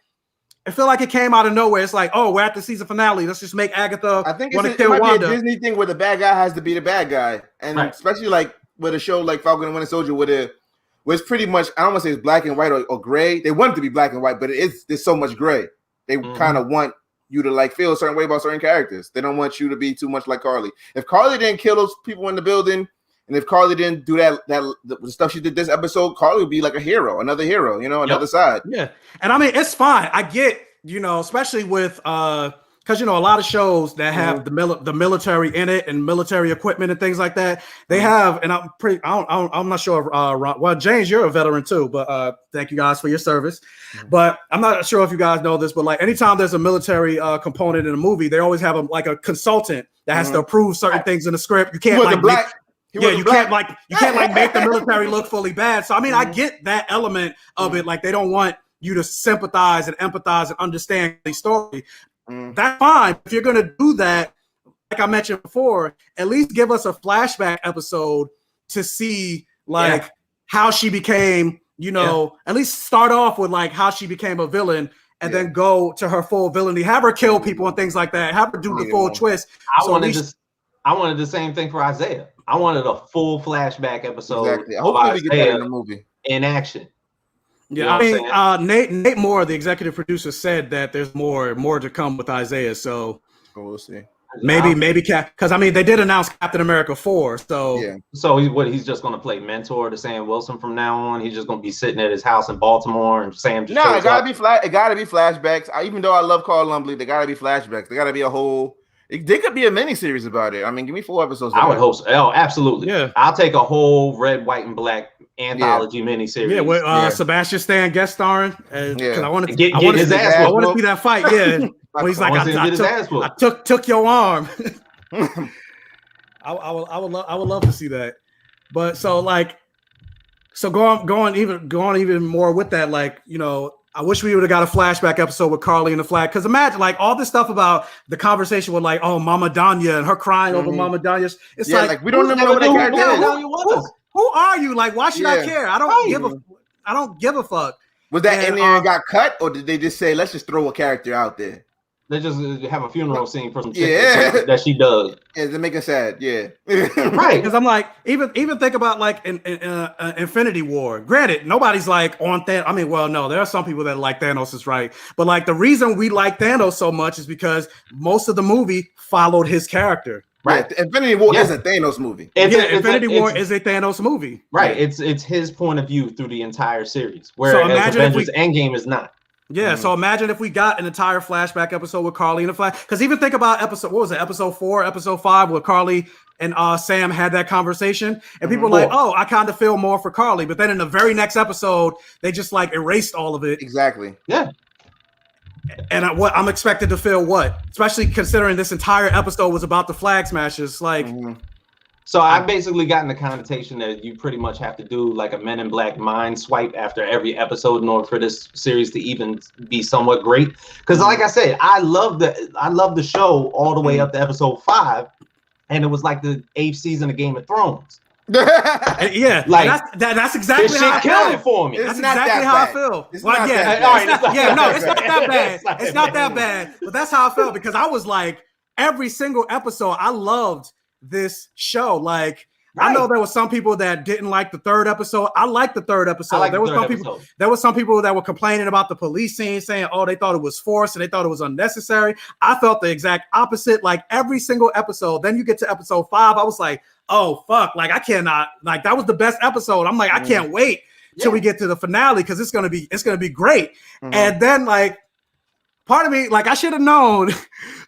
Speaker 1: I feel like it came out of nowhere. It's like, we're at the season finale. Let's just make Agatha want to kill Wanda.
Speaker 2: Be a Disney thing where the bad guy has to be the bad guy. And especially like with a show like Falcon and Winter Soldier, where it's pretty much, I don't want to say it's black and white or gray. They want it to be black and white, but there's so much gray. They kind of want you to like feel a certain way about certain characters. They don't want you to be too much like Carly. If Carly didn't kill those people in the building, and if Carly didn't do the stuff she did this episode, Carly would be like another hero, another side.
Speaker 1: Yeah. And I mean, it's fine. I get, especially with, because, a lot of shows that have the military in it and military equipment and things like that, they have, and I'm not sure, well, James, you're a veteran too, but thank you guys for your service. But I'm not sure if you guys know this, but like anytime there's a military component in a movie, they always have a consultant that has to approve certain things in the script. You can't Yeah, you can't make the military look fully bad. So I mean, I get that element of it. Like they don't want you to sympathize and empathize and understand the story. That's fine. If you're gonna do that, like I mentioned before, at least give us a flashback episode to see like how she became, at least start off with like how she became a villain and then go to her full villainy, have her kill people and things like that, have her do the full twist.
Speaker 3: I wanted the same thing for Isaiah. I wanted a full flashback episode.
Speaker 2: Exactly. Hopefully we get that in the movie.
Speaker 3: In action.
Speaker 2: Yeah,
Speaker 3: you know
Speaker 1: I mean, Nate Moore, the executive producer, said that there's more to come with Isaiah. So
Speaker 2: we'll see.
Speaker 1: Maybe because I mean they did announce Captain America 4. So
Speaker 3: So he's just gonna play mentor to Sam Wilson from now on. He's just gonna be sitting at his house in Baltimore and Sam just
Speaker 2: it gotta be flashbacks. Even though I love Carl Lumbly, they gotta be flashbacks. They gotta be a whole. There could be a miniseries about it. I mean, give me 4 episodes.
Speaker 3: I would hope so. Oh, absolutely.
Speaker 1: Yeah,
Speaker 3: I'll take a whole red, white, and black anthology miniseries.
Speaker 1: Yeah, with Sebastian Stan guest starring. Because I want to
Speaker 3: get his ass.
Speaker 1: I want to see that fight. Yeah, when he's like, I took your arm. I would love to see that. But going even more with that, like I wish we would have got a flashback episode with Carly and the Flag. Because imagine like all this stuff about the conversation with like, oh, Mama Danya and her crying over Mama Danya. It's like
Speaker 2: we don't know what that character is.
Speaker 1: Who are you? Like, why should I care? I don't give a fuck.
Speaker 2: Was that in there and got cut, or did they just say let's just throw a character out there?
Speaker 3: They just have a funeral scene for some chick that she does.
Speaker 2: Yeah, to make it sad. Yeah,
Speaker 1: right. Because I'm like, even think about like in Infinity War. Granted, nobody's like on Thanos. I mean, well, no, there are some people that like Thanos is right, but like the reason we like Thanos so much is because most of the movie followed his character.
Speaker 2: Right, Infinity War is a Thanos movie.
Speaker 1: Infinity War is a Thanos movie.
Speaker 3: Right, it's his point of view through the entire series. Whereas Avengers Endgame is not.
Speaker 1: Yeah, so imagine if we got an entire flashback episode with Carly and the Flash. Because even think about episode 4, episode 5, where Carly and Sam had that conversation, and people were like, "Oh, I kind of feel more for Carly," but then in the very next episode, they just like erased all of it.
Speaker 2: Exactly.
Speaker 3: Yeah.
Speaker 1: And I'm expected to feel what, especially considering this entire episode was about the flag smashes, like.
Speaker 3: So I basically gotten the connotation that you pretty much have to do like a Men in Black mind swipe after every episode in order for this series to even be somewhat great. Because like I said, I love the show all the way up to episode 5, and it was like the 8th season of Game of Thrones.
Speaker 1: Yeah, like that's exactly how I
Speaker 3: killed it for me.
Speaker 1: That's exactly how I feel. It's not that bad. It's not that bad. But that's how I felt because I was like every single episode. I loved this show. Like I know there were some people that didn't like the 3rd episode. I liked the 3rd episode. There were some people that were complaining about the police scene, saying, "Oh, they thought it was forced and they thought it was unnecessary." I felt the exact opposite. Like every single episode. Then you get to episode 5, I was like, "Oh fuck!" Like I cannot. Like that was the best episode. I'm like, I can't wait till we get to the finale because it's gonna be great. And then like. Part of me, like, I should have known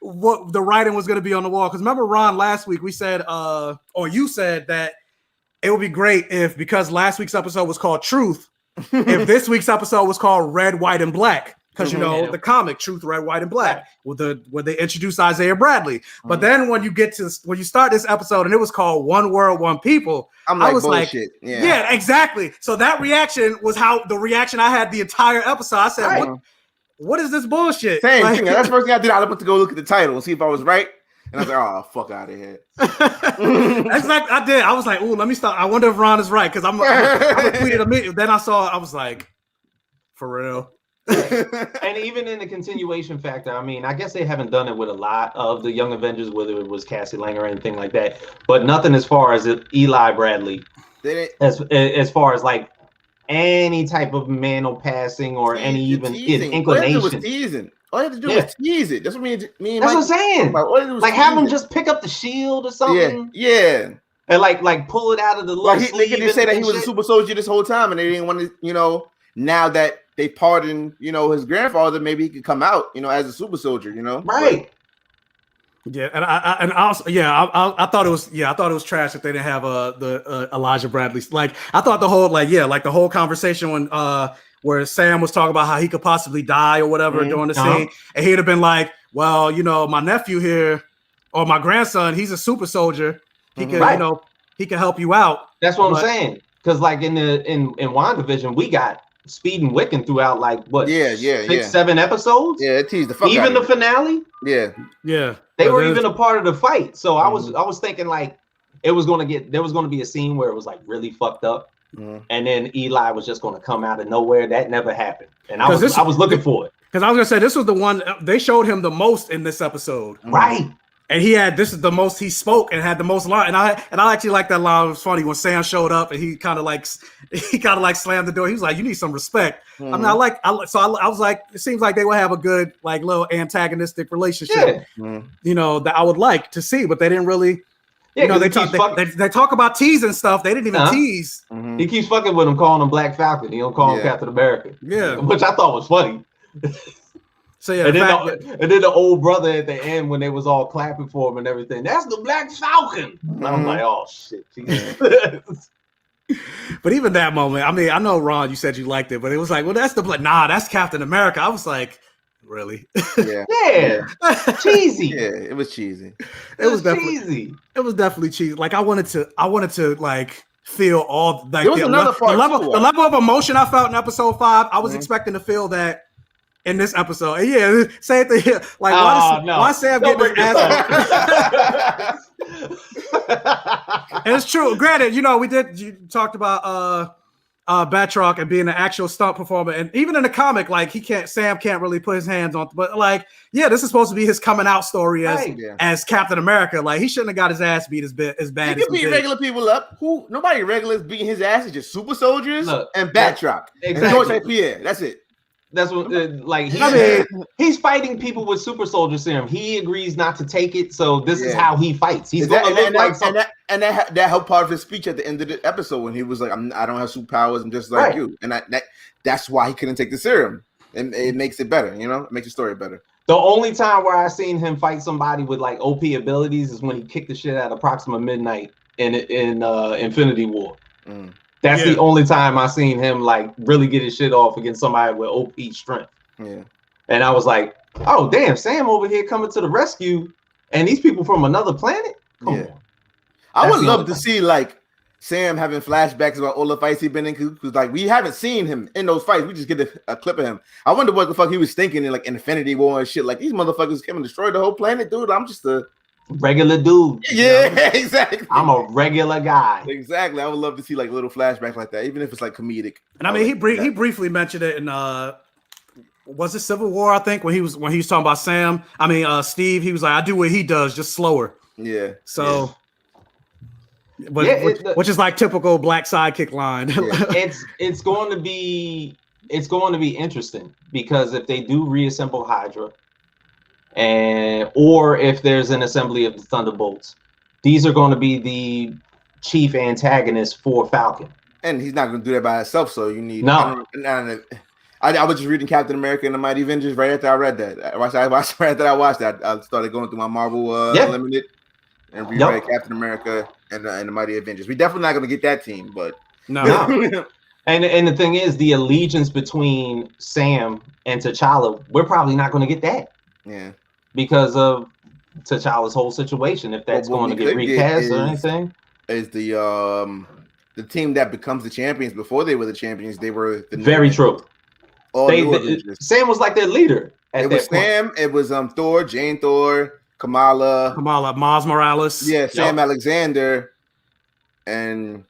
Speaker 1: what the writing was going to be on the wall. Because remember, Ron, last week we said, or you said that it would be great if, because last week's episode was called Truth, if this week's episode was called Red, White, and Black. Because, the comic, Truth, Red, White, and Black, where they introduce Isaiah Bradley. But then when you start this episode and it was called One World, One People, I was
Speaker 2: bullshit.
Speaker 1: Like, yeah, exactly. So that reaction was the reaction I had the entire episode. I said, what is this bullshit?
Speaker 2: Same thing. That's the first thing I did. I went to go look at the title and see if I was right. And I was like, oh, fuck out of here.
Speaker 1: That's like I did. I was like, ooh, let me stop. I wonder if Ron is right. Because I'm tweeted immediately. Then I was like, for real.
Speaker 3: And even in the continuation factor, I mean, I guess they haven't done it with a lot of the Young Avengers, whether it was Cassie Lang or anything like that. But nothing as far as Eli Bradley. As far as like any type of manual passing or any even inclination.
Speaker 2: All you have to do is tease it. That's what me and
Speaker 3: That's what I'm saying. Like have him just pick up the shield or something.
Speaker 2: Yeah.
Speaker 3: And like pull it out of the
Speaker 2: like they could just say that he was a super soldier this whole time, and they didn't want to, now that they pardoned, his grandfather, maybe he could come out, as a super soldier,
Speaker 3: Right.
Speaker 1: Yeah, and I thought it was trash that they didn't have the Elijah Bradley. Like I thought the whole the whole conversation when where Sam was talking about how he could possibly die or whatever during the scene, and he'd have been like, well, my nephew here or my grandson, he's a super soldier. He could he can help you out.
Speaker 3: That's what I'm saying. Because like in WandaVision, we got Speed and Wiccan throughout like what? 6-7 episodes.
Speaker 2: Yeah, it teased the fuck
Speaker 3: even
Speaker 2: out
Speaker 3: the finale.
Speaker 1: Yeah.
Speaker 3: They were even a part of the fight. So I was thinking like there was gonna be a scene where it was like really fucked up, and then Eli was just gonna come out of nowhere. That never happened, and I was looking for it.
Speaker 1: Because I was gonna say this was the one they showed him the most in this episode,
Speaker 3: right?
Speaker 1: And this is the most he spoke and had the most line. And I actually like that line. It was funny when Sam showed up and he kind of like slammed the door. He was like, "You need some respect." I mean, I was like, it seems like they will have a good like little antagonistic relationship, you know, that I would like to see, but they didn't really. Yeah, you know, they talk about teasing stuff. They didn't even tease.
Speaker 3: He keeps fucking with him, calling him Black Falcon. He don't call him Captain America. Yeah, which I thought was funny.
Speaker 1: So yeah,
Speaker 3: and then the old brother at the end when they was all clapping for him and everything. That's the Black Falcon. I'm like, oh shit.
Speaker 1: But even that moment, I mean, I know Ron, you said you liked it, but it was like, well, that's that's Captain America. I was like, really?
Speaker 3: Yeah. Cheesy.
Speaker 2: Yeah, it was cheesy.
Speaker 1: It was definitely cheesy. It was definitely cheesy. Like I wanted to like feel all like the level of emotion I felt in episode 5. I was expecting to feel that in this episode. And yeah, same thing here. Like why Sam getting his ass And it's true. Granted, you know, you talked about Batroc and being an actual stunt performer, and even in the comic, like Sam can't really put his hands on, but like, yeah, this is supposed to be his coming out story as Captain America. Like he shouldn't have got his ass beat as bad.
Speaker 2: He could beat regular people up. Nobody regular is beating his ass. It's just super soldiers and Batroc and George St. Pierre. That's it.
Speaker 3: That's what he's fighting people with super soldier serum. He agrees not to take it, so this is how he fights. He's going to look like something.
Speaker 2: And that helped part of his speech at the end of the episode when he was like, I don't have superpowers, I'm just like you. And that's why he couldn't take the serum. And it makes it better, you know? It makes the story better.
Speaker 3: The only time where I seen him fight somebody with like OP abilities is when he kicked the shit out of Proxima Midnight in Infinity War. That's the only time I seen him like really get his shit off against somebody with OP strength. Yeah. And I was like, oh damn, Sam over here coming to the rescue, and these people from another planet? Come on.
Speaker 2: I would love to see like Sam having flashbacks about all the fights he's been in, because like we haven't seen him in those fights. We just get a clip of him. I wonder what the fuck he was thinking in like Infinity War and shit. Like these motherfuckers came and destroyed the whole planet, dude. I'm just a
Speaker 3: regular dude.
Speaker 2: Yeah, exactly.
Speaker 3: I'm a regular guy.
Speaker 2: Exactly. I would love to see like little flashbacks like that, even if it's like comedic.
Speaker 1: And I mean, he briefly mentioned it in was it Civil War? I think when he was talking about Sam. I mean, Steve. He was like, I do what he does, just slower.
Speaker 2: Yeah.
Speaker 1: So, which is like typical black sidekick line.
Speaker 3: It's going to be interesting because if they do reassemble Hydra. Or if there's an assembly of the Thunderbolts, these are going to be the chief antagonists for Falcon.
Speaker 2: And he's not going to do that by himself, so you need... No. I was just reading Captain America and the Mighty Avengers right after I read that. Right after I watched that, I started going through my Marvel Unlimited and reread Captain America and the Mighty Avengers. We're definitely not going to get that team, but...
Speaker 3: No. And the thing is, the allegiance between Sam and T'Challa, we're probably not going to get that.
Speaker 2: Yeah.
Speaker 3: Because of T'Challa's whole situation, if that's going to get recast or anything,
Speaker 2: is the team that becomes the champions. Before they were the champions, they were
Speaker 3: very true. Sam was like their leader.
Speaker 2: It was Sam. It was Thor, Jane Thor, Kamala,
Speaker 1: Miles Morales.
Speaker 2: Yeah, Sam Alexander, and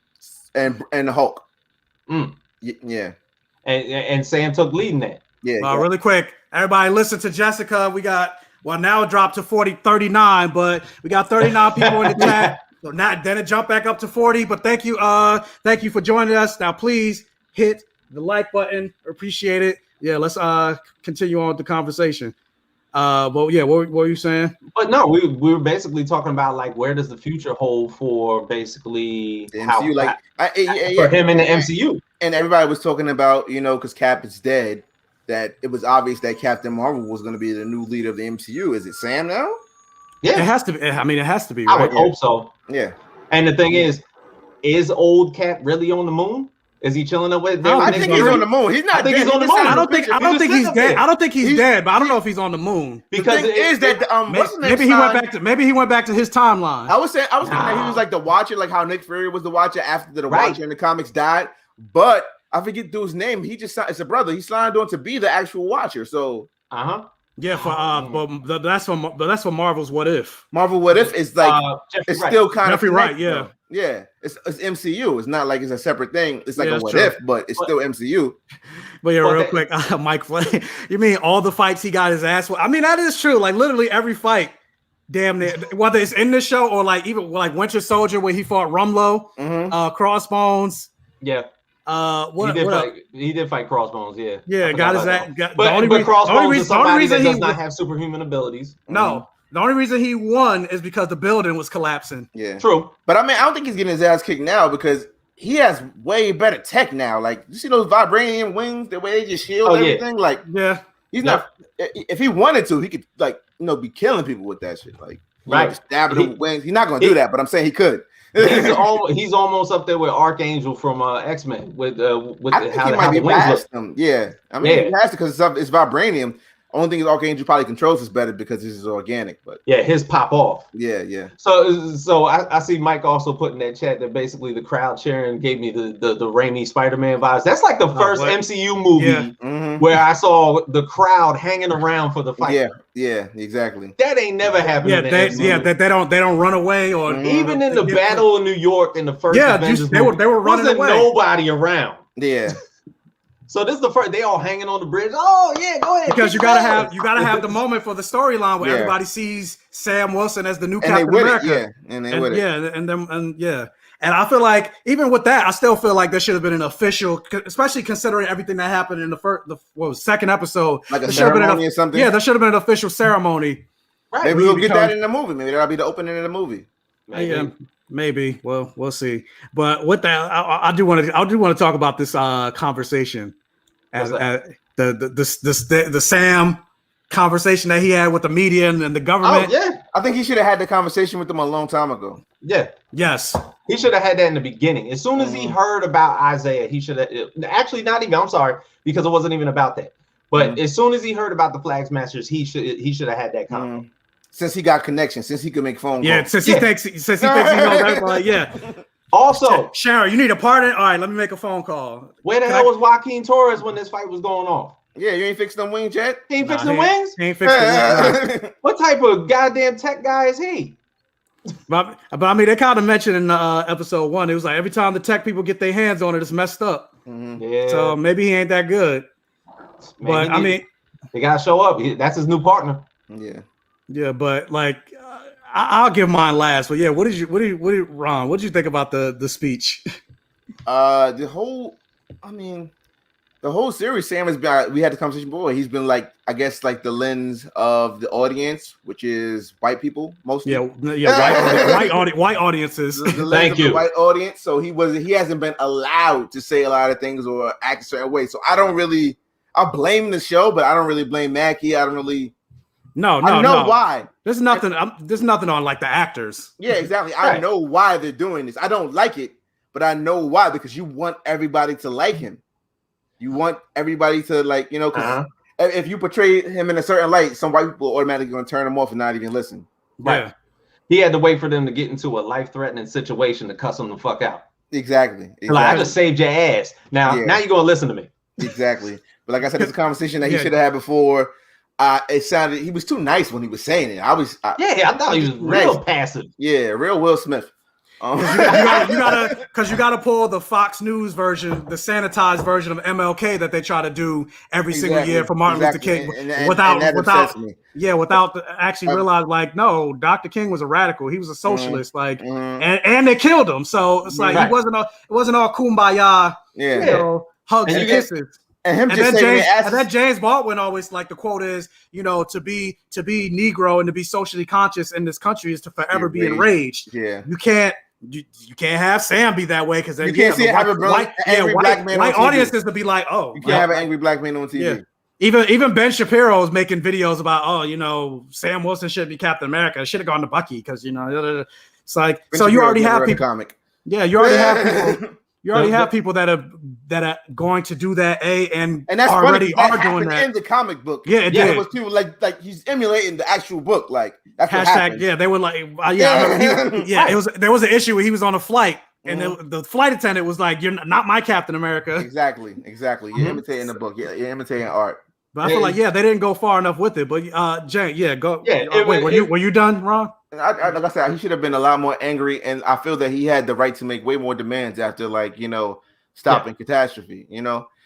Speaker 2: the Hulk. Yeah,
Speaker 3: and Sam took lead in that.
Speaker 2: Yeah.
Speaker 1: Really quick, everybody, listen to Jessica. We got. Well, now it dropped to 39, but we got 39 people in the chat. So then it jumped back up to 40. But thank you for joining us. Now, please hit the like button. Appreciate it. Yeah, let's continue on with the conversation. But yeah, what were you saying?
Speaker 3: But no, we were basically talking about like where does the future hold for basically
Speaker 2: the MCU,
Speaker 3: for him in the MCU.
Speaker 2: And everybody was talking about, you know, because Cap is dead, that it was obvious that Captain Marvel was going to be the new leader of the MCU. Is it Sam now?
Speaker 1: Yeah, it has to be. I mean, it has to be.
Speaker 3: I would hope so.
Speaker 2: Yeah.
Speaker 3: And the thing is old Cap really on the moon? Is he chilling up with?
Speaker 2: I think he's on the moon. He's not.
Speaker 3: I think
Speaker 2: dead.
Speaker 3: he's on the moon.
Speaker 1: I don't think he's dead. I don't think he's dead, but I don't know if he's on the moon.
Speaker 3: Because
Speaker 2: the thing is that
Speaker 1: maybe he went back to his timeline.
Speaker 2: I was thinking that he was like the Watcher, like how Nick Fury was the Watcher after the Watcher in the comics died. But I forget dude's name. He just it's a brother. He signed on to be the actual Watcher. So
Speaker 1: yeah, but that's for Marvel's What If.
Speaker 2: Marvel What If is like it's still kind of
Speaker 1: right. Yeah.
Speaker 2: Yeah, it's MCU. It's not like it's a separate thing. It's like a what if, but it's still MCU.
Speaker 1: But yeah, real quick, Mike Flay, you mean all the fights he got his ass with? I mean, that is true. Like literally every fight, damn near, whether it's in the show or like even like Winter Soldier where he fought Rumlow, Crossbones.
Speaker 3: Yeah. He did fight Crossbones. Yeah.
Speaker 1: Yeah, got his ass.
Speaker 3: But Crossbones is somebody that does not have superhuman abilities.
Speaker 1: No. The only reason he won is because the building was collapsing.
Speaker 2: Yeah,
Speaker 3: true.
Speaker 2: But I mean, I don't think he's getting his ass kicked now because he has way better tech now. Like, you see those vibranium wings, the way they just shield everything. Like, he's not. If he wanted to, he could be killing people with that shit. Like, stabbing them with wings. He's not going to do that, but I'm saying he could.
Speaker 3: He's almost up there with Archangel from X-Men with
Speaker 2: I think he might be past him. Yeah, I mean, he has to because it's vibranium. Only thing is Archangel probably controls this better because this is organic, but
Speaker 3: his pop off.
Speaker 2: Yeah.
Speaker 3: So I see Mike also put in that chat that basically the crowd cheering gave me the Raimi Spider-Man vibes. That's like the first MCU movie where I saw the crowd hanging around for the fight.
Speaker 2: Yeah, exactly.
Speaker 3: That ain't never happened.
Speaker 1: They don't run away or
Speaker 3: even in the Battle of New York in the first Avengers
Speaker 1: they were running away.
Speaker 3: Nobody around.
Speaker 2: Yeah.
Speaker 3: So this is the first. They all hanging on the bridge. Oh yeah, go ahead.
Speaker 1: Because you gotta have the moment for the storyline where everybody sees Sam Wilson as the new Captain America.
Speaker 2: And
Speaker 1: I feel like even with that, I still feel like there should have been an official, especially considering everything that happened in the second episode,
Speaker 2: like a ceremony or something.
Speaker 1: Yeah, there should have been an official ceremony.
Speaker 2: Right. Maybe we'll get that in the movie. Maybe that'll be the opening of the movie.
Speaker 1: Maybe. Well, we'll see. But with that, I do want to talk about this conversation, as the Sam conversation that he had with the media and the government.
Speaker 2: Oh yeah, I think he should have had the conversation with them a long time ago.
Speaker 3: Yeah.
Speaker 1: Yes.
Speaker 3: He should have had that in the beginning. As soon as he heard about Isaiah, he should have actually not even. I'm sorry, because it wasn't even about that. But as soon as he heard about the Flag Smashers, he should have had that comment.
Speaker 2: Since he got connections, since he could make phone calls.
Speaker 1: Yeah, since he thinks he knows everybody. Yeah.
Speaker 3: Also,
Speaker 1: Sharon, you need a partner? All right, let me make a phone call.
Speaker 3: Where the hell was Joaquin Torres when this fight was going on?
Speaker 2: Yeah, you ain't fixing them wings yet?
Speaker 3: He ain't fixing the wings?
Speaker 1: He ain't fixing the wings.
Speaker 3: What type of goddamn tech guy is he?
Speaker 1: But I mean, they kind of mentioned in episode 1, it was like every time the tech people get their hands on it, it's messed up.
Speaker 3: Yeah.
Speaker 1: So maybe he ain't that good. But I mean,
Speaker 3: they gotta show up. That's his new partner.
Speaker 2: Yeah,
Speaker 1: but like, I'll give mine last. But yeah, what did Ron? What did you think about the speech?
Speaker 2: The whole series, Sam has been. We had the conversation before. He's been like, I guess, like the lens of the audience, which is white people mostly.
Speaker 1: White audiences.
Speaker 2: The lens of the white audience. So he hasn't been allowed to say a lot of things or act a certain way. So I blame the show, but I don't really blame Mackie. I don't really.
Speaker 1: No.
Speaker 2: Why.
Speaker 1: There's nothing on like the actors.
Speaker 2: Yeah, exactly. I know why they're doing this. I don't like it, but I know why, because you want everybody to like him. You want everybody to like, because if you portray him in a certain light, some white people are automatically going to turn him off and not even listen.
Speaker 3: Right. Yeah. He had to wait for them to get into a life-threatening situation to cuss them the fuck out.
Speaker 2: Exactly.
Speaker 3: Like, I just saved your ass. Now you're going to listen to me.
Speaker 2: Exactly. But like I said, it's a conversation that he should have had before. It sounded he was too nice when he was saying it. I
Speaker 3: thought he was real passive.
Speaker 2: Yeah, real Will Smith.
Speaker 1: You gotta pull the Fox News version, the sanitized version of MLK that they try to do every single year for Martin Luther King, without actually realize, like, no, Dr. King was a radical. He was a socialist, and they killed him. So it's like it wasn't all kumbaya, hugs and kisses.
Speaker 2: And
Speaker 1: then James Baldwin always, like, the quote is, to be Negro and to be socially conscious in this country is to forever be enraged.
Speaker 2: Yeah,
Speaker 1: you can't have Sam be that way, because
Speaker 2: you can't see
Speaker 1: white audiences to be like, oh,
Speaker 2: you can't have an angry black man on TV.
Speaker 1: Yeah. Even Ben Shapiro is making videos about, Sam Wilson should be Captain America. Should have gone to Bucky because it's like, ben so Shapiro, you already have people.
Speaker 2: Comic.
Speaker 1: Yeah, you already have people. You already have people that have that are going to do that, and
Speaker 2: that's
Speaker 1: already
Speaker 2: funny,
Speaker 1: are doing that
Speaker 2: in the comic book.
Speaker 1: Yeah, it did.
Speaker 2: It was people like he's emulating the actual book. Like that's what
Speaker 1: hashtag.
Speaker 2: happened.
Speaker 1: Yeah, they were like, It was there was an issue where he was on a flight. And the flight attendant was like, "You're not my Captain America."
Speaker 2: Exactly. You're imitating the book. You're imitating art.
Speaker 1: But I feel like, they didn't go far enough with it. But Jane, go.
Speaker 3: Yeah.
Speaker 1: Were you done, Ron?
Speaker 2: Like I said, he should have been a lot more angry, and I feel that he had the right to make way more demands after, stopping catastrophe.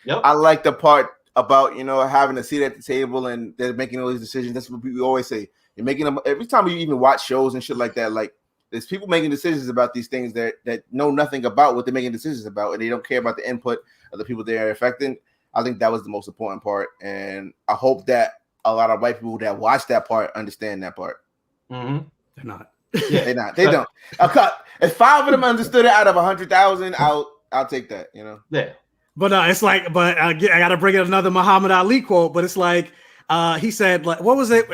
Speaker 2: I like the part about having a seat at the table and they're making all these decisions. That's what we always say. You're making them every time you even watch shows and shit like that. Like, there's people making decisions about these things that know nothing about what they're making decisions about, and they don't care about the input of the people they are affecting. I think that was the most important part, and I hope that a lot of white people that watch that part understand that part.
Speaker 1: They're not.
Speaker 2: Yeah, they're not. They don't. If 5 of them understood it out of 100,000, I'll take that.
Speaker 3: Yeah.
Speaker 1: But it's like, I got to bring in another Muhammad Ali quote. But it's like, he said, like, what was it?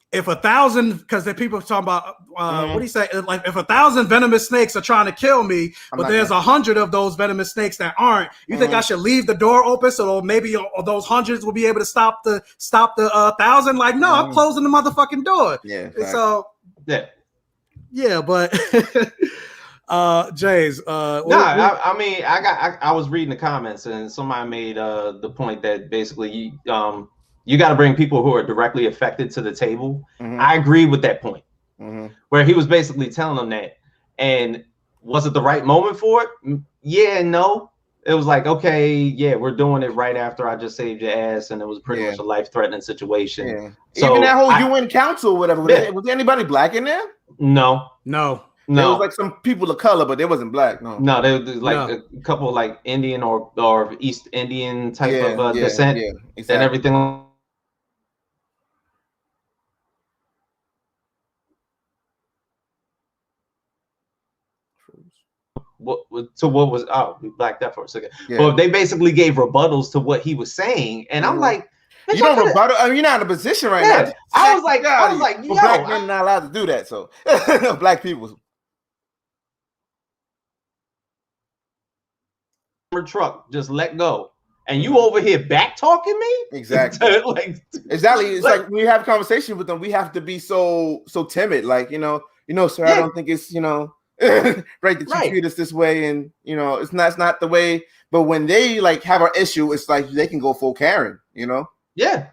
Speaker 1: If 1,000, because the people talking about what do you say? Like, if 1,000 venomous snakes are trying to kill me, but there's 100 of those venomous snakes that aren't, you think I should leave the door open so maybe those hundreds will be able to stop the 1,000? Like, no, I'm closing the motherfucking door.
Speaker 2: Yeah.
Speaker 1: Exactly. So but Jays.
Speaker 3: I mean, I was reading the comments and somebody made the point that basically you got to bring people who are directly affected to the table. I agree with that point, where he was basically telling them that. And was it the right moment for it? Yeah and no. It was like, okay, yeah, we're doing it right after I just saved your ass, and it was pretty much a life-threatening situation.
Speaker 2: Yeah.
Speaker 3: So
Speaker 2: even that whole UN Council, whatever, was there anybody black in there?
Speaker 1: No.
Speaker 2: There was like some people of color, but they wasn't black. No,
Speaker 3: there was like a couple like Indian or East Indian type of descent and everything. What was we blacked out for a second. Well, they basically gave rebuttals to what he was saying, and I'm like,
Speaker 2: you don't rebuttal. I mean, you're not in a position right now.
Speaker 3: I was like, yo,
Speaker 2: black men not allowed to do that. So black people.
Speaker 3: Truck just let go, and you over here back talking me.
Speaker 2: Exactly. Exactly. It's like when you have a conversation with them, we have to be so timid. Like, sir, I don't think it's right that you treat us this way, and it's not the way. But when they have an issue, it's like they can go full Karen.
Speaker 3: Yeah,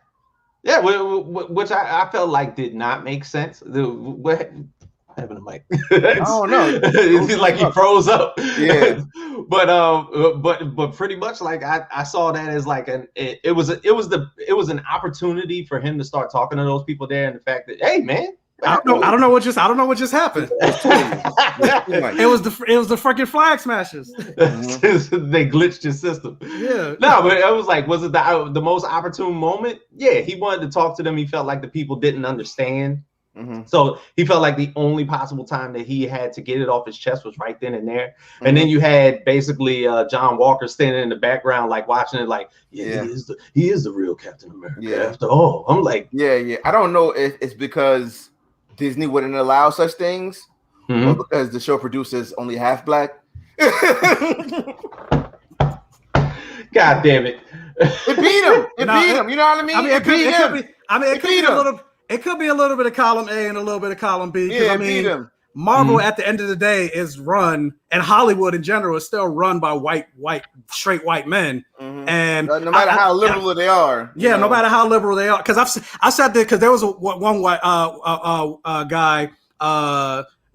Speaker 3: which I felt like did not make sense. What happened to Mike?
Speaker 2: Oh no,
Speaker 3: it's like he froze up.
Speaker 2: Yeah,
Speaker 3: but pretty much like I saw that as like it was an opportunity for him to start talking to those people there, and the fact that, hey man,
Speaker 1: I don't know what just happened. It was the freaking flag smashers.
Speaker 3: They glitched your system.
Speaker 1: Yeah.
Speaker 3: No, but it was like, was it the most opportune moment? Yeah, he wanted to talk to them. He felt like the people didn't understand. So he felt like the only possible time that he had to get it off his chest was right then and there. And then you had basically John Walker standing in the background, like watching it, like, he is the real Captain America after all. I'm like,
Speaker 2: I don't know if it's because Disney wouldn't allow such things, or because the show producers only half black.
Speaker 3: God damn it!
Speaker 2: It beat him. It beat him. You know what I mean?
Speaker 1: It could be a little bit of column A and a little bit of column B.
Speaker 2: Yeah, beat him.
Speaker 1: Marvel at the end of the day is run, and Hollywood in general is still run by straight white men. And
Speaker 2: no matter how liberal they are.
Speaker 1: No matter how liberal they are. Because I said that because there was one white guy,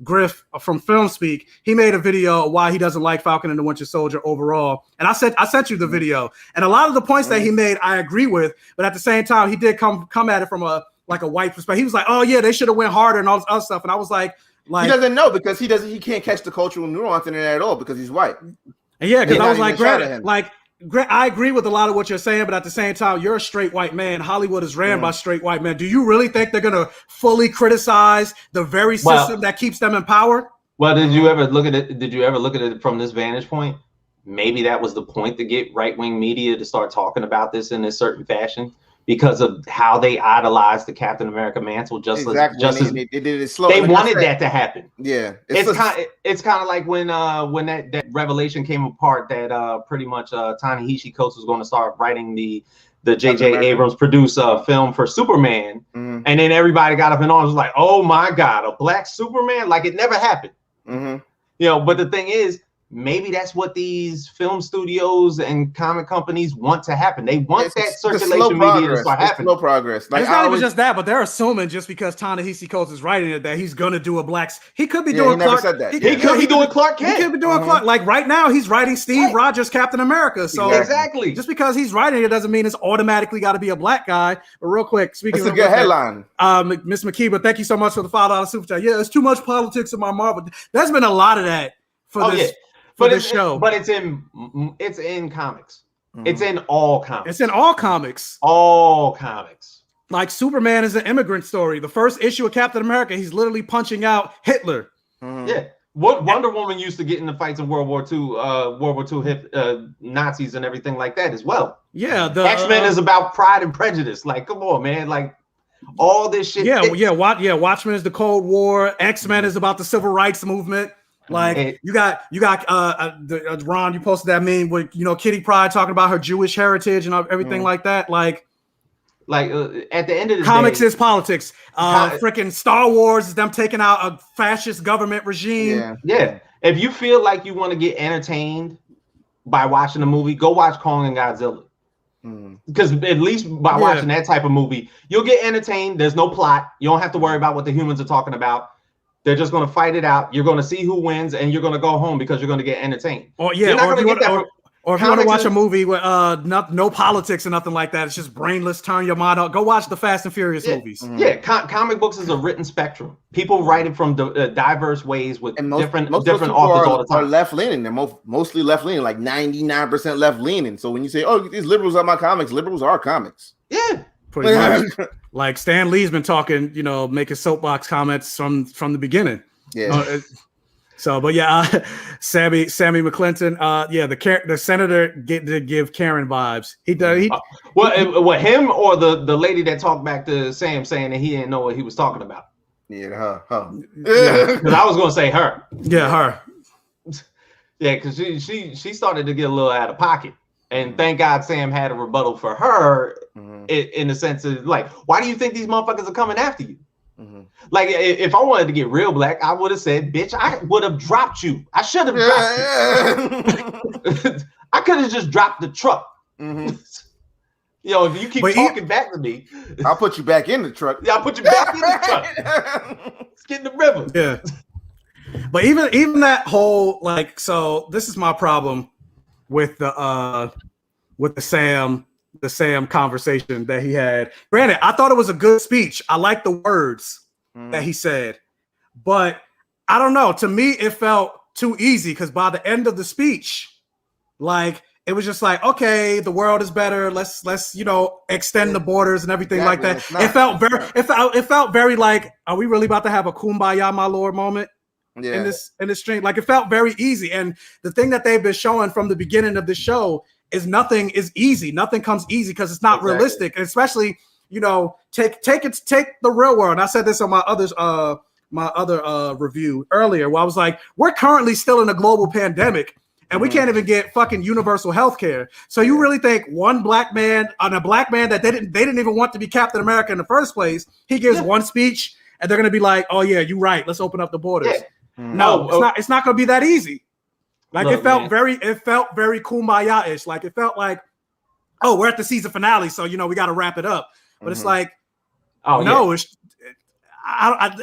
Speaker 1: Griff from Film Speak. He made a video of why he doesn't like Falcon and the Winter Soldier overall. And I sent you the video. And a lot of the points that he made, I agree with. But at the same time, he did come at it from a white perspective. He was like, "Oh yeah, they should have went harder and all this other stuff." And I was like, he doesn't know because he can't catch the cultural nuance in it at all because he's white. And because I was like, I agree with a lot of what you're saying, but at the same time, you're a straight white man. Hollywood is ran by straight white men. Do you really think they're gonna fully criticize the very system that keeps them in power?
Speaker 3: Well, did you ever look at it? Did you ever look at it from this vantage point? Maybe that was the point to get right-wing media to start talking about this in a certain fashion. because of how they idolized the Captain America mantle. Just as
Speaker 2: they did it slow.
Speaker 3: They wanted that to happen.
Speaker 2: Yeah,
Speaker 3: it's kind of like when that revelation came apart that pretty much Ta-Nehisi Coates was going to start writing the J.J. Abrams produced film for Superman, and then everybody got up in arms, was like, "Oh my God, a black Superman!" Like it never happened. But the thing is, maybe that's what these film studios and comic companies want to happen. They want that circulation media to start happening.
Speaker 2: Slow progress.
Speaker 1: Like, it's not even just that, but they're assuming just because Ta-Nehisi Coates is writing it that he's going to do a black. He could be doing Clark. He could be doing Clark Kent. He could be doing Clark. Like right now, he's writing Steve Rogers Captain America. So
Speaker 3: exactly,
Speaker 1: just because he's writing it doesn't mean it's automatically got to be a black guy. But real quick, speaking,
Speaker 2: it's a good headline.
Speaker 1: Miss McKeeba, thank you so much for the $5 super chat. Yeah, it's too much politics in my Marvel. There's been a lot of that for this. But this show,
Speaker 3: but it's in comics. It's in all comics.
Speaker 1: It's in all comics.
Speaker 3: All comics.
Speaker 1: Like Superman is an immigrant story. The first issue of Captain America, he's literally punching out Hitler.
Speaker 3: Yeah. What Wonder Woman used to get in the fights in World War II, Nazis and everything like that as well.
Speaker 1: Yeah. The
Speaker 3: X-Men is about Pride and Prejudice. Like, come on, man. Like all this shit.
Speaker 1: Watchmen is the Cold War. X-Men is about the Civil Rights Movement. Like you got Ron, you posted that meme with Kitty Pryde talking about her Jewish heritage and everything like that. Like
Speaker 3: at the end of the
Speaker 1: comics
Speaker 3: day,
Speaker 1: is politics. Freaking Star Wars is them taking out a fascist government regime.
Speaker 3: Yeah. If you feel like you want to get entertained by watching a movie, go watch Kong and Godzilla. Because at least by watching that type of movie, you'll get entertained. There's no plot. You don't have to worry about what the humans are talking about. They're just going to fight it out. You're going to see who wins, and you're going to go home because you're going to get entertained.
Speaker 1: Or if you want to watch a movie with no politics or nothing like that, it's just brainless. Turn your mind out. Go watch the Fast and Furious movies.
Speaker 3: Comic books is a written spectrum. People write it from diverse ways with different authors all the time.
Speaker 2: Are left leaning. They're mostly left leaning, like 99% left leaning. So when you say, "Oh, these liberals are my comics," liberals are comics.
Speaker 3: Yeah.
Speaker 1: Pretty much. Like Stan Lee's been talking, making soapbox comments from the beginning.
Speaker 2: Yeah.
Speaker 1: Sammy McClinton. The senator did give Karen vibes. He did.
Speaker 3: Him or the lady that talked back to Sam saying that he didn't know what he was talking about.
Speaker 2: Yeah, her.
Speaker 3: Because I was gonna say her.
Speaker 1: Yeah, her.
Speaker 3: Yeah, because she started to get a little out of pocket. And thank God Sam had a rebuttal for her in the sense of like, why do you think these motherfuckers are coming after you? Like, if I wanted to get real black, I would have said, bitch, I would have dropped you. I should have dropped you. I could have just dropped the truck. If you keep talking back to me,
Speaker 2: I'll put you back in the truck.
Speaker 3: Yeah, I'll put you back in the truck. Let's get in the river.
Speaker 1: Yeah. But even that whole, so this is my problem with the Sam conversation that he had. Granted, I thought it was a good speech. I like the words that he said, but I don't know. To me, it felt too easy because by the end of the speech, it was just like, okay, the world is better. Let's extend the borders and everything like that. It felt very like, are we really about to have a kumbaya, my lord moment? In this stream, it felt very easy. And the thing that they've been showing from the beginning of the show is nothing is easy. Nothing comes easy because it's not realistic. And especially, take the real world. And I said this on my other review earlier, where I was like, we're currently still in a global pandemic, and we can't even get fucking universal health care. So you really think one black man that they didn't even want to be Captain America in the first place, he gives one speech, and they're gonna be like, oh yeah, you're right. Let's open up the borders. Yeah. No, it's not going to be that easy. It felt very kumbaya-ish. It felt like, oh, we're at the season finale, so we got to wrap it up. But it's like, it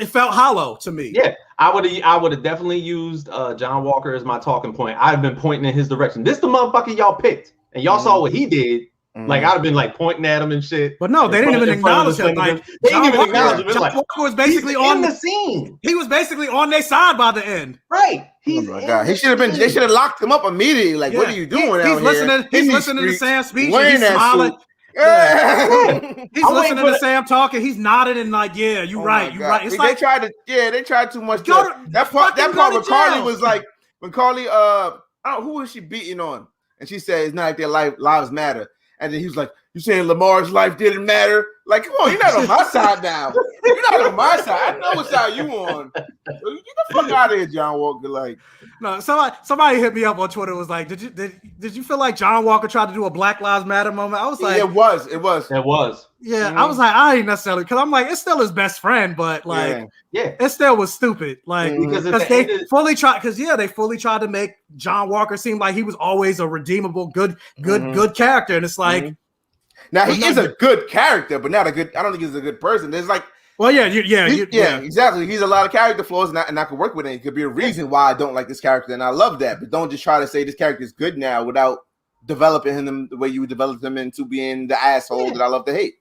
Speaker 1: felt hollow to me. Yeah,
Speaker 3: I would have definitely used John Walker as my talking point. I've been pointing in his direction. This the motherfucker y'all picked, and y'all saw what he did. I'd have been pointing at him and shit.
Speaker 1: But no, they didn't even acknowledge him. They didn't even acknowledge him. John Walker was basically on
Speaker 3: the scene.
Speaker 1: He was basically on their side by the end.
Speaker 3: Right.
Speaker 2: He's God. He should have been. They should have locked him up immediately. What are you doing?
Speaker 1: He's listening. He's listening to Sam's speech. He's smiling. He's listening to Sam talking. He's nodding and yeah, you're right. You're right. It's
Speaker 2: they tried too much. That part where Carly was like, when Carly, who was she beating on? And she said, it's not like their lives matter. And then he was like, You saying Lamar's life didn't matter? Like, come on, you're not on my side now. You're not on my side. I know what side you on. So get the fuck out of here, John Walker. Like,
Speaker 1: no, somebody hit me up on Twitter. Was like, did you feel like John Walker tried to do a Black Lives Matter moment? I was like,
Speaker 2: it was.
Speaker 1: Yeah, I was like, I ain't necessarily, because I'm like, it's still his best friend, but like, it still was stupid. Like, because they fully tried to make John Walker seem like he was always a redeemable, good character, and it's like,
Speaker 2: now he is a good character, but not a good. I don't think he's a good person. There's like,
Speaker 1: well, yeah,
Speaker 2: exactly. He's a lot of character flaws, and I could work with it. It could be a reason why I don't like this character, and I love that. But don't just try to say this character is good now without developing him the way you would develop him into being the asshole that I love to hate.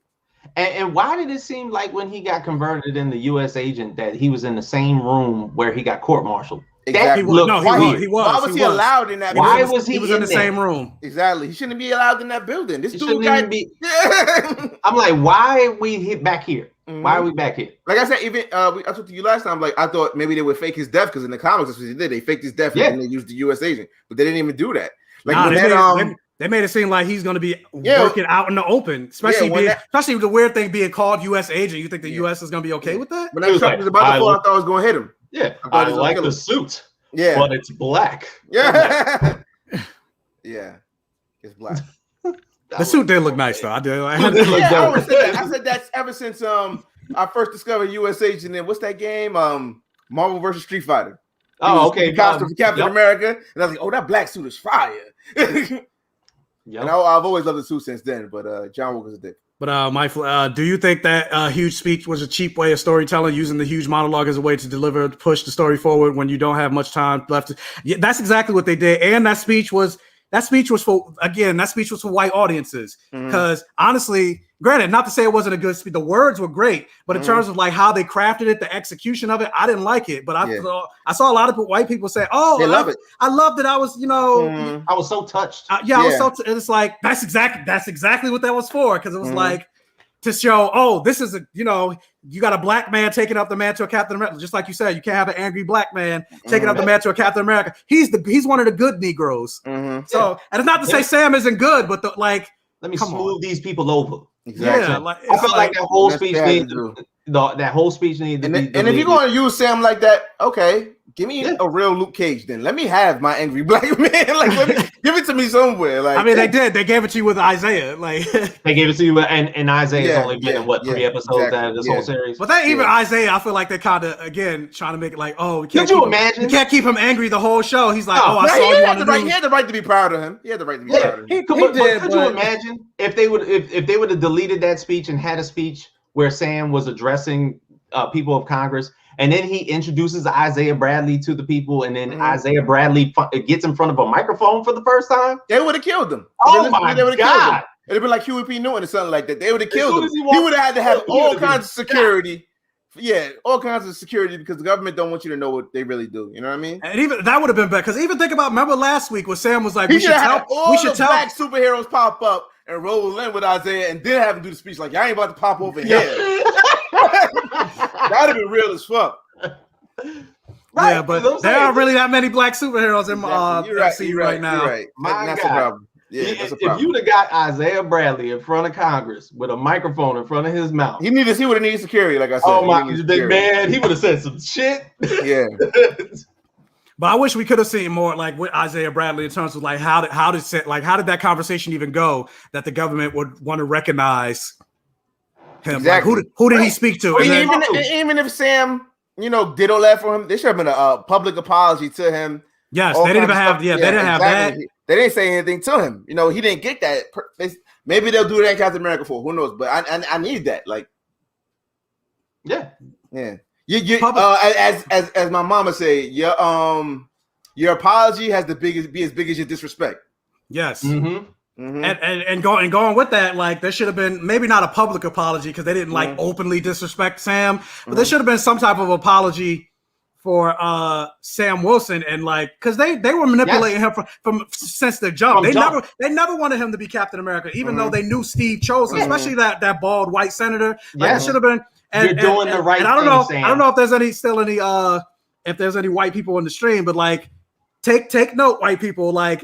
Speaker 3: And why did it seem like when he got converted in the U.S. agent that he was in the same room where he got court-martialed?
Speaker 2: Exactly.
Speaker 1: He was.
Speaker 2: Why was he allowed in that?
Speaker 3: Why was he
Speaker 1: in the same room?
Speaker 2: Exactly. He shouldn't be allowed in that building. This dude got be.
Speaker 3: I'm like, why are we back here? Why are we back here?
Speaker 2: Like I said, even I talked to you last time. Like I thought maybe they would fake his death because in the comics that's what they did. They faked his death and they used the U.S. agent, but they didn't even do that. Like
Speaker 1: they made it seem like he's going to be working out in the open, especially with the weird thing being called U.S. agent. You think the U.S. is going to be okay with that?
Speaker 2: When that truck was about to fall, I thought I was going to hit him.
Speaker 3: Yeah, I like the suit.
Speaker 2: Yeah,
Speaker 3: but it's black.
Speaker 2: Yeah, yeah, it's black.
Speaker 1: The suit did look nice though. I did.
Speaker 2: I said that's ever since I first discovered U.S. agent. And what's that game? Marvel versus Street Fighter.
Speaker 3: Oh, okay.
Speaker 2: Costume for Captain America, and I was like, oh, that black suit is fire. And I've always loved the suit since then, but John Walker's a dick. But
Speaker 1: Mike, do you think that huge speech was a cheap way of storytelling, using the huge monologue as a way to push the story forward when you don't have much time left? Yeah, that's exactly what they did, and that speech was for white audiences. Because honestly, granted, not to say it wasn't a good speech, the words were great, but in terms of like how they crafted it, the execution of it, I didn't like it. But I saw a lot of white people say, "Oh,
Speaker 2: they love it.
Speaker 1: I loved it. I was,
Speaker 3: I was so touched."
Speaker 1: I was so. It's like that's exactly what that was for, because it was like to show, oh, this is you got a black man taking up the mantle of Captain America, just like you said. You can't have an angry black man taking up the mantle of Captain America. He's one of the good Negroes. So, and it's not to say Sam isn't good, but let
Speaker 3: me smooth these people over.
Speaker 2: Exactly.
Speaker 1: Yeah,
Speaker 3: I felt like that whole speech needed to be.
Speaker 2: And if you're going to use Sam like that, okay, give me a real Luke Cage. Then let me have my angry black man. Like, give it to me somewhere. Like,
Speaker 1: I mean, they did. They gave it to you with Isaiah. Like,
Speaker 3: they gave it to you, and Isaiah's only been in 3 episodes out of this whole series.
Speaker 1: But Isaiah, I feel like they're kind of again trying to make it like, oh,
Speaker 3: could you imagine?
Speaker 1: You can't keep him angry the whole show. He's like, I saw you on the news.
Speaker 2: He had the right to be proud of him. He had the right to be proud of him.
Speaker 3: Could you imagine if they would have deleted that speech and had a speech where Sam was addressing people of Congress, and then he introduces Isaiah Bradley to the people, and then Isaiah Bradley gets in front of a microphone for the first time?
Speaker 2: They would have killed him.
Speaker 3: Oh my God!
Speaker 2: It'd have been like Huey P. Newton or something like that. They would have killed him. He would have had to have all kinds of security. Yeah, all kinds of security, because the government don't want you to know what they really do. You know what I mean?
Speaker 1: And even that would have been better, because even think about, remember last week when Sam was like,
Speaker 2: we should tell black superheroes pop up and roll in with Isaiah, and then have him do the speech like, y'all ain't about to pop over here. That'd have been real as fuck.
Speaker 1: Right, yeah, but there aren't really that many black superheroes in MCU right now.
Speaker 2: Right. That's a problem. Yeah, that's a problem.
Speaker 3: If you'd have got Isaiah Bradley in front of Congress with a microphone in front of his mouth,
Speaker 2: he would have needed security, like I said.
Speaker 3: Oh my man, he would have said some shit.
Speaker 2: Yeah.
Speaker 1: But I wish we could have seen more like with Isaiah Bradley in terms of like how did that conversation even go, that the government would want to recognize him.
Speaker 2: Exactly.
Speaker 1: Like, who did he speak to?
Speaker 2: Even if Sam, did all that for him, there should have been a public apology to him.
Speaker 1: Yes, they didn't even have. Yeah, they didn't have that.
Speaker 2: They didn't say anything to him. He didn't get that. Maybe they'll do that in Captain America 4. Who knows? But I need that. Like,
Speaker 3: yeah.
Speaker 2: You as my mama say, your apology has to be as big as your disrespect.
Speaker 1: Yes. And going with that, like there should have been maybe not a public apology, because they didn't like openly disrespect Sam, but there should have been some type of apology for Sam Wilson, and like because they were manipulating him from since the jump. They never wanted him to be Captain America, even though they knew Steve chose him, especially that bald white senator. Like it should have been.
Speaker 3: You're doing the right thing.
Speaker 1: I don't know if there's any white people in the stream, but like take note, white people. Like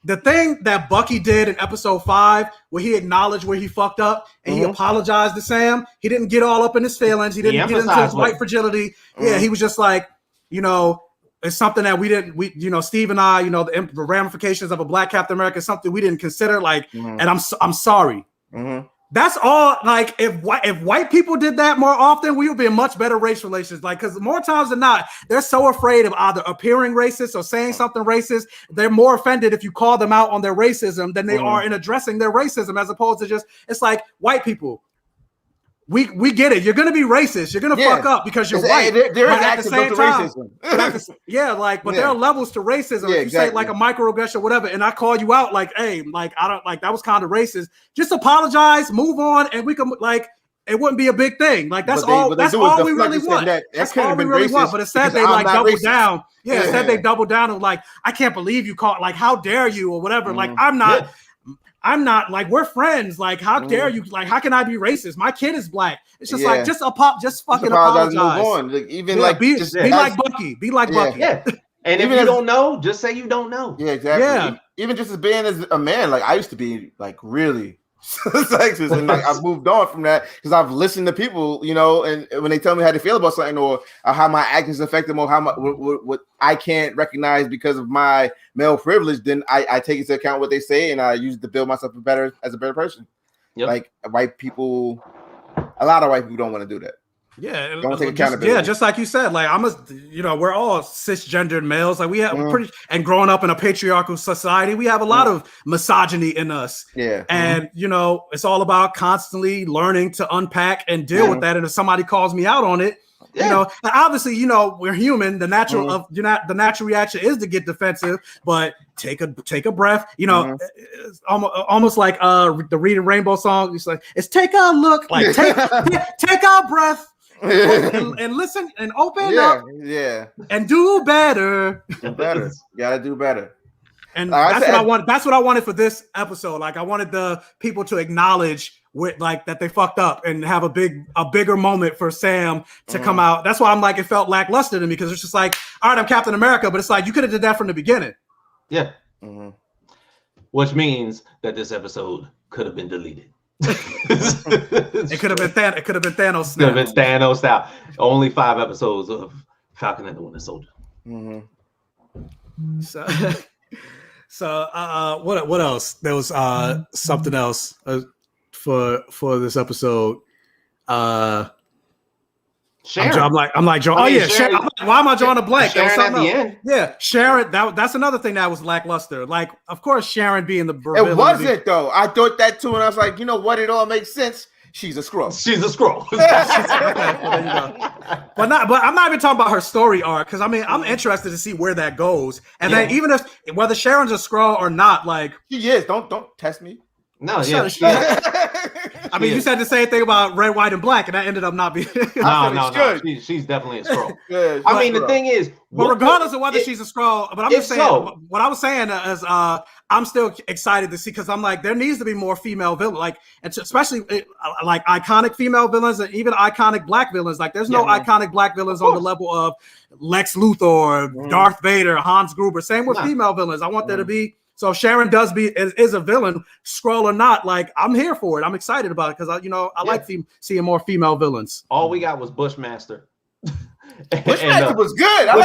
Speaker 1: the thing that Bucky did in episode 5, where he acknowledged where he fucked up and he apologized to Sam, he didn't get all up in his feelings. He didn't get into his white fragility. Yeah, he was just like, it's something that Steve and I, the ramifications of a black Captain America is something we didn't consider. Like, and I'm sorry. That's all. Like, if white people did that more often, we would be in much better race relations. Like, because more times than not, they're so afraid of either appearing racist or saying something racist. They're more offended if you call them out on their racism than they are in addressing their racism, as opposed to just, it's like, white people, we get it. You're gonna be racist. You're gonna fuck up because you're white.
Speaker 2: There is at the same time,
Speaker 1: racism. But there are levels to racism. If you say like a microaggression or whatever, and I call you out, like, hey, like, I don't like that was kind of racist. Just apologize, move on, and we can it wouldn't be a big thing. Like that's all. That's all we really want. That's all we really want. But instead they like double down. Yeah, instead they double down and like, I can't believe you called. Like, how dare you or whatever. Like, I'm not like, we're friends. Like, how dare you? Like, how can I be racist? My kid is black. It's just like, just fucking apologize. Move on.
Speaker 2: Like, even
Speaker 1: be like Bucky. Be like Bucky.
Speaker 3: Yeah. And if you don't know, just say you don't know.
Speaker 2: Yeah, exactly. Yeah. Even just as being as a man, like I used to be like really sexist, and like I've moved on from that because I've listened to people, and when they tell me how they feel about something or how my actions affect them or how what I can't recognize because of my male privilege, then I take into account what they say and I use it to build myself as a better person. Yep. Like a lot of white people don't want to do that.
Speaker 1: Yeah,
Speaker 2: don't take accountability.
Speaker 1: Yeah, just like you said, like we're all cisgendered males. Like we have and growing up in a patriarchal society, we have a lot of misogyny in us.
Speaker 2: Yeah,
Speaker 1: and it's all about constantly learning to unpack and deal with that. And if somebody calls me out on it, obviously, we're human. The natural the natural reaction is to get defensive, but take a breath. It's almost like the Reading Rainbow song. It's like, it's take a look, like take a breath. and listen and open up and do better.
Speaker 2: Gotta do better.
Speaker 1: And that's what I want. That's what I wanted for this episode. Like, I wanted the people to acknowledge that they fucked up and have a bigger moment for Sam to come out. That's why I'm like, it felt lackluster to me, because it's just like, all right, I'm Captain America, but it's like, you could have did that from the beginning.
Speaker 3: Yeah. Which means that this episode could have been deleted.
Speaker 1: It could have been Thanos. Could have been
Speaker 3: Thanos style. Only 5 episodes of Falcon and the Winter Soldier.
Speaker 1: So what else? There was something else for this episode.
Speaker 3: Sharon.
Speaker 1: I'm like John. Sharon. Why am I drawing a blank?
Speaker 3: Sharon at the end.
Speaker 1: Yeah, Sharon. That's another thing that was lackluster. Like, of course, Sharon being the.
Speaker 2: It wasn't though. I thought that too, and I was like, you know what? It all makes sense. She's a Skrull.
Speaker 1: But I'm not even talking about her story arc, because I mean, I'm interested to see where that goes. And then even if whether Sharon's a Skrull or not, like,
Speaker 2: she is. Don't test me.
Speaker 3: No,
Speaker 1: I mean, you said the same thing about Red, White, and Black, and that ended up not being.
Speaker 3: No. She's definitely a Skrull. I mean, the thing is,
Speaker 1: but regardless of whether she's a Skrull, but I'm just saying, what I was saying is, I'm still excited to see, because I'm like, there needs to be more female villains, like, and especially like iconic female villains and even iconic Black villains. Like, there's no iconic Black villains on the level of Lex Luthor, Darth Vader, Hans Gruber. Same with female villains. I want there to be. So if Sharon is a villain, Skrull or not, like, I'm here for it. I'm excited about it, because I like seeing more female villains.
Speaker 3: All we got was Bushmaster.
Speaker 2: Bushmaster was good. I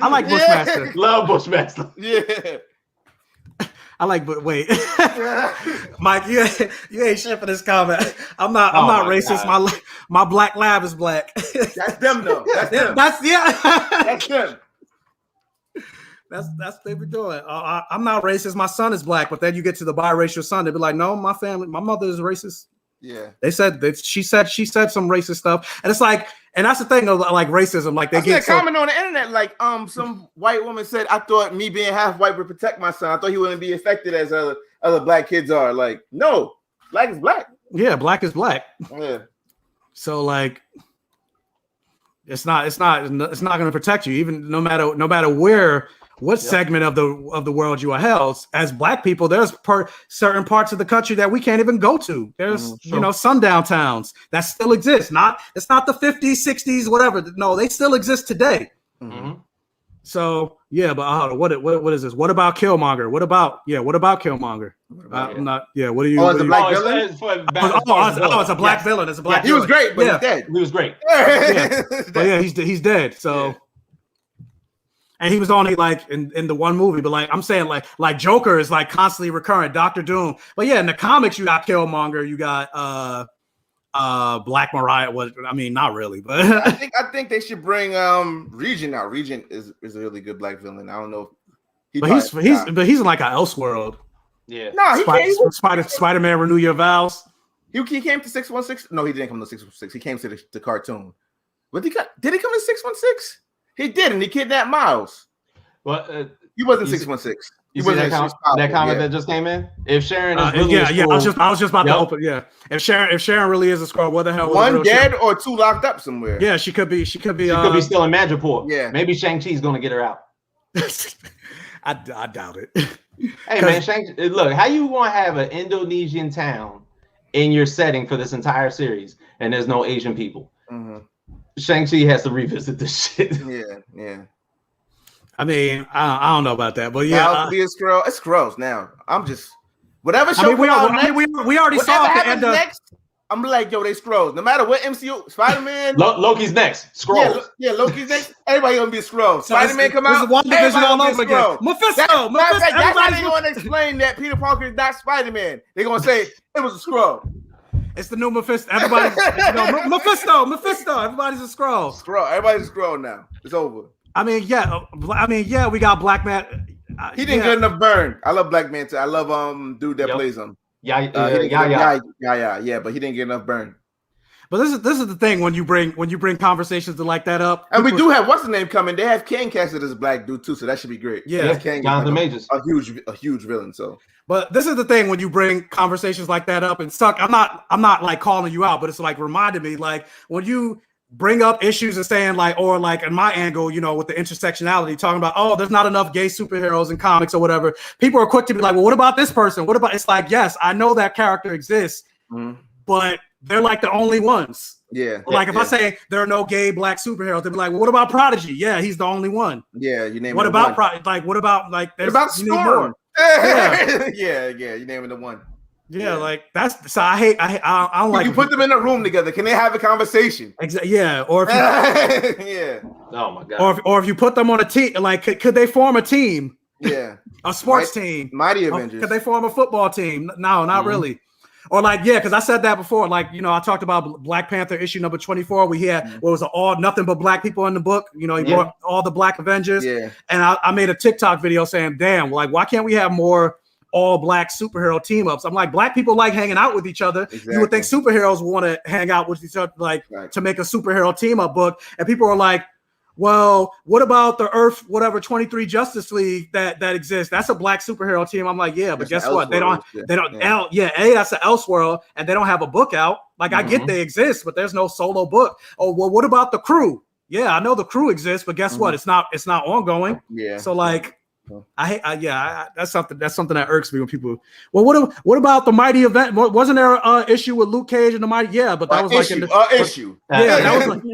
Speaker 1: like Bushmaster.
Speaker 3: Love Bushmaster.
Speaker 2: Yeah.
Speaker 1: I like, but wait, Mike, you ain't shit for this comment. I'm not racist. God. My black lab is black.
Speaker 2: That's them though. That's them.
Speaker 1: That's them. That's what they be doing. I'm not racist. My son is black, but then you get to the biracial son, they be like, no, my mother is racist.
Speaker 2: Yeah,
Speaker 1: they said that she said some racist stuff, and it's like, and that's the thing of like racism. Like, they get
Speaker 2: comment on the internet, like some white woman said, I thought me being half white would protect my son. I thought he wouldn't be affected as other black kids are. Like, no, black is black.
Speaker 1: Yeah, black is black.
Speaker 2: Yeah.
Speaker 1: So like, it's not going to protect you, even no matter where. What segment of the world you are held? As black people, there's certain parts of the country that we can't even go to. There's sundown towns that still exist. It's not the 50s, 60s, whatever. No, they still exist today. So yeah, but what is this? What about Killmonger? What about Killmonger? I'm not. Yeah, what are you?
Speaker 2: Oh, it's a black
Speaker 3: it's
Speaker 2: villain.
Speaker 3: it's
Speaker 1: It's a black villain. It's a black.
Speaker 2: He was great, but
Speaker 1: yeah,
Speaker 2: he's dead.
Speaker 3: He was great.
Speaker 1: Yeah. But yeah, he's dead. So.
Speaker 2: Yeah.
Speaker 1: And he was only like in the one movie, but like I'm saying, like Joker is like constantly recurrent, Doctor Doom. But yeah, in the comics, you got Killmonger, you got Black Mariah. I mean, not really, but
Speaker 2: I think they should bring Regent out. Regent is a really good black villain. I don't know.
Speaker 1: But he's in like an Elseworld.
Speaker 3: Yeah.
Speaker 2: No,
Speaker 1: Spider-Man Renew Your Vows.
Speaker 2: He came to 616. No, he didn't come to 616. He came to the cartoon. But did he come to 616? He did, and he kidnapped Miles.
Speaker 3: Well,
Speaker 2: he wasn't 616.
Speaker 3: You see that comment that just came in? If Sharon is really a Skrull,
Speaker 1: I was just about to open. Yeah, if Sharon really is a Skrull, what the hell?
Speaker 2: One dead or two locked up somewhere?
Speaker 1: Yeah, she could be.
Speaker 3: She could be still in Madripoor.
Speaker 2: Yeah,
Speaker 3: maybe Shang-Chi's gonna get her out.
Speaker 1: I doubt it.
Speaker 3: Hey man, look, how you gonna have an Indonesian town in your setting for this entire series and there's no Asian people?
Speaker 2: Mm-hmm.
Speaker 3: Shang-Chi has to revisit this shit.
Speaker 2: Yeah.
Speaker 1: I mean, I don't know about that, but yeah,
Speaker 2: now be a Skrull. It's Skrulls now. I'm just whatever show.
Speaker 1: We already saw at the end of
Speaker 2: next. I'm like, yo, they Skrulls. No matter what MCU, Spider-Man,
Speaker 3: Loki's next. Skrulls.
Speaker 2: Yeah, Loki's next. Everybody gonna be a Skrull. Spider-Man come out.
Speaker 1: One division all over again. Mephisto.
Speaker 2: That's how they gonna explain that Peter Parker is not Spider-Man. They're gonna say it was a Skrull.
Speaker 1: It's the new Mephisto. Everybody, Mephisto. Everybody's a Skrull.
Speaker 2: Everybody's a Skrull now. It's over.
Speaker 1: I mean, yeah. We got Black Man.
Speaker 2: He didn't get enough burn. I love Black Man too. I love dude that plays him. Yeah, but he didn't get enough burn.
Speaker 1: But this is the thing when you bring conversations to like that up,
Speaker 2: and we do have what's the name coming. They have Kane casted as a black dude too, so that should be great.
Speaker 1: Yeah,
Speaker 2: Kane,
Speaker 3: Jonathan Majors,
Speaker 2: a huge villain. So,
Speaker 1: but this is the thing when you bring conversations like that up and suck. I'm not like calling you out, but it's like reminding me like when you bring up issues and saying like, or like in my angle, you know, with the intersectionality, talking about, oh, there's not enough gay superheroes in comics or whatever. People are quick to be like, well, what about this person? What about? It's like, yes, I know that character exists, but they're like the only ones.
Speaker 2: Yeah.
Speaker 1: Like if I say there are no gay black superheroes, they'd be like, well, what about Prodigy? Yeah, he's the only one.
Speaker 2: Yeah, you name.
Speaker 1: What about Prodigy? Like, what about like?
Speaker 2: What about Storm? Yeah, you name it the one.
Speaker 1: Yeah, like that's so. I don't like.
Speaker 2: You put them in a room together. Can they have a conversation?
Speaker 1: Exactly. Yeah, or if
Speaker 2: yeah.
Speaker 3: Oh my god.
Speaker 1: Or if you put them on a team, like could they form a team?
Speaker 2: Yeah,
Speaker 1: a sports team.
Speaker 2: Mighty Avengers.
Speaker 1: Could they form a football team? No, not really. Or like, yeah, because I said that before. Like, you know, I talked about Black Panther issue number 24. We had what was all nothing but black people in the book. You know, he brought all the Black Avengers. Yeah. And I made a TikTok video saying, damn, like, why can't we have more all black superhero team ups? I'm like, black people like hanging out with each other. Exactly. You would think superheroes want to hang out with each other, like to make a superhero team up book. And people are like, well, what about the Earth, whatever 23 Justice League that exists? That's a black superhero team. I'm like, yeah, but guess what? They don't. That's an Elseworld, and they don't have a book out. Like I get they exist, but there's no solo book. Oh, well, what about the Crew? Yeah, I know the Crew exists, but guess what? It's not ongoing. Yeah. So like, that's something that irks me when people. Well, what about the Mighty Event? Wasn't there an issue with Luke Cage and the Mighty? Yeah, but that was like in the
Speaker 2: issue.
Speaker 1: Yeah,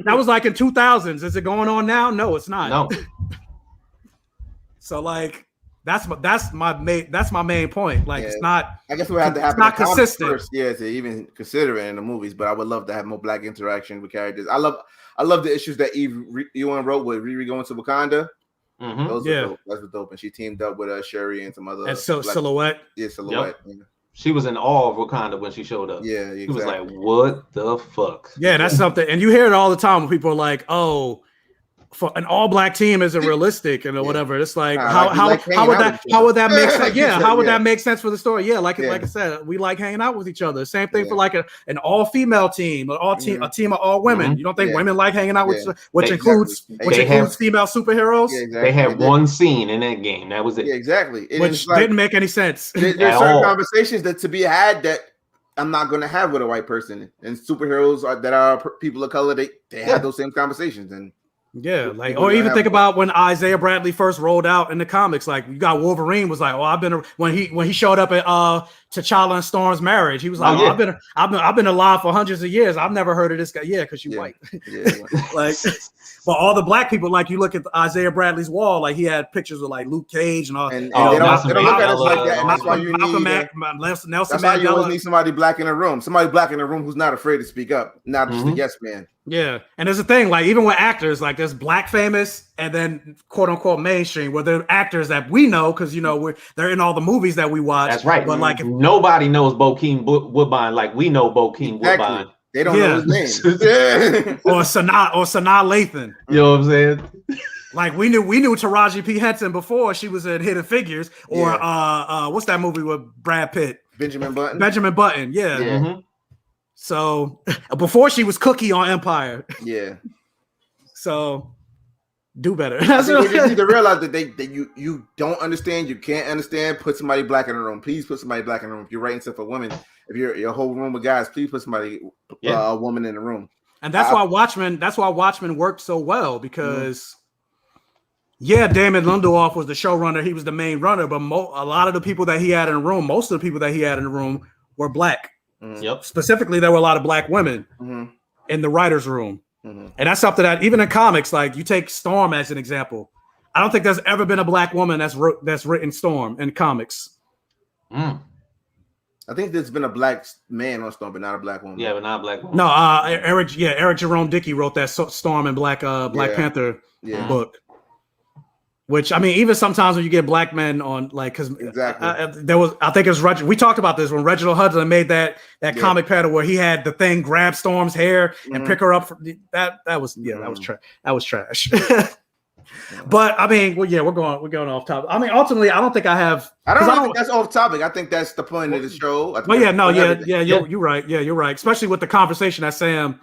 Speaker 1: that was like in 2000s. Is it going on now? No, it's not.
Speaker 3: No.
Speaker 1: So like that's my main point. Like it's not.
Speaker 2: I guess we have to have
Speaker 1: it's not consistent.
Speaker 2: First, to even consider it in the movies. But I would love to have more black interaction with characters. I love the issues that Ewan wrote with Riri going to Wakanda. Those are dope. That's dope. And she teamed up with Sherry and some other.
Speaker 1: And so Silhouette.
Speaker 2: Yeah, Silhouette.
Speaker 3: Yep. Yeah. She was in awe of Wakanda when she showed up.
Speaker 2: Yeah, exactly.
Speaker 3: She was like, "What the fuck?"
Speaker 1: Yeah, that's something. And you hear it all the time when people are like, "Oh, for an all black team isn't realistic," and whatever. It's like how would that make sense? Yeah, how would that make sense for the story? Yeah, like I said, we like hanging out with each other. Same thing for like an all female team, a team of all women. You don't think women like hanging out with which includes female superheroes?
Speaker 2: Yeah, exactly.
Speaker 3: They had one scene in that game. That was it.
Speaker 2: Yeah, exactly.
Speaker 1: Which didn't make any sense.
Speaker 2: There's certain conversations that to be had that I'm not going to have with a white person. And superheroes that are people of color, they have those same conversations. And
Speaker 1: yeah, like, or even think about when Isaiah Bradley first rolled out in the comics. Like, you got Wolverine was like, "Oh, I've been," when he showed up at T'Challa and Storm's marriage. He was like, I've been alive for hundreds of years. I've never heard of this guy. Yeah, because you're white. Like, but all the black people, like you look at Isaiah Bradley's wall, like he had pictures of like Luke Cage and all.
Speaker 2: And they don't look at us like that. And that's why you
Speaker 1: Nelson
Speaker 2: That's why you always need somebody black in the room. Somebody black in the room who's not afraid to speak up, not just a yes man.
Speaker 1: Yeah, and there's a thing, like even with actors, like there's black famous and then quote unquote mainstream, where they're actors that we know because they're in all the movies that we watch.
Speaker 3: That's right.
Speaker 1: But like
Speaker 3: nobody knows Bokeem Woodbine like we know Bokeem Woodbine.
Speaker 2: They don't know his name.
Speaker 1: or Sanaa Lathan.
Speaker 3: You know what I'm saying?
Speaker 1: Like we knew Taraji P. Henson before she was in Hidden Figures, or what's that movie with Brad Pitt?
Speaker 2: Benjamin Button.
Speaker 1: Yeah. Mm-hmm. So before she was Cookie on Empire.
Speaker 2: Yeah.
Speaker 1: So do better.
Speaker 2: I think they just need to realize that you don't understand, you can't understand. Put somebody black in the room. Please put somebody black in the room. If you're writing stuff for women, if you're your whole room of guys, please put somebody a woman in the room.
Speaker 1: And that's why Watchmen worked so well, because Damon Lindelof was the showrunner. He was the main runner, but a lot of the people that he had in the room, most of the people that he had in the room were black.
Speaker 3: Yep.
Speaker 1: Specifically, there were a lot of black women in the writer's room. And that's something that even in comics, like you take Storm as an example. I don't think there's ever been a black woman that's written Storm in comics.
Speaker 2: I think there's been a black man on Storm, but not a black woman.
Speaker 3: Yeah, but not a black woman.
Speaker 1: No, Eric Jerome Dickey wrote that Storm and Black Panther book. Which, I mean, even sometimes when you get black men on, like, because I think it was we talked about this when Reginald Hudlin made that comic panel where he had the Thing grab Storm's hair and pick her up. That was trash. But I mean, we're going off topic. I mean, ultimately, I don't think I have.
Speaker 2: I don't think that's off topic. I think that's the point of the show.
Speaker 1: You're right. Yeah, you're right. Especially with the conversation that Sam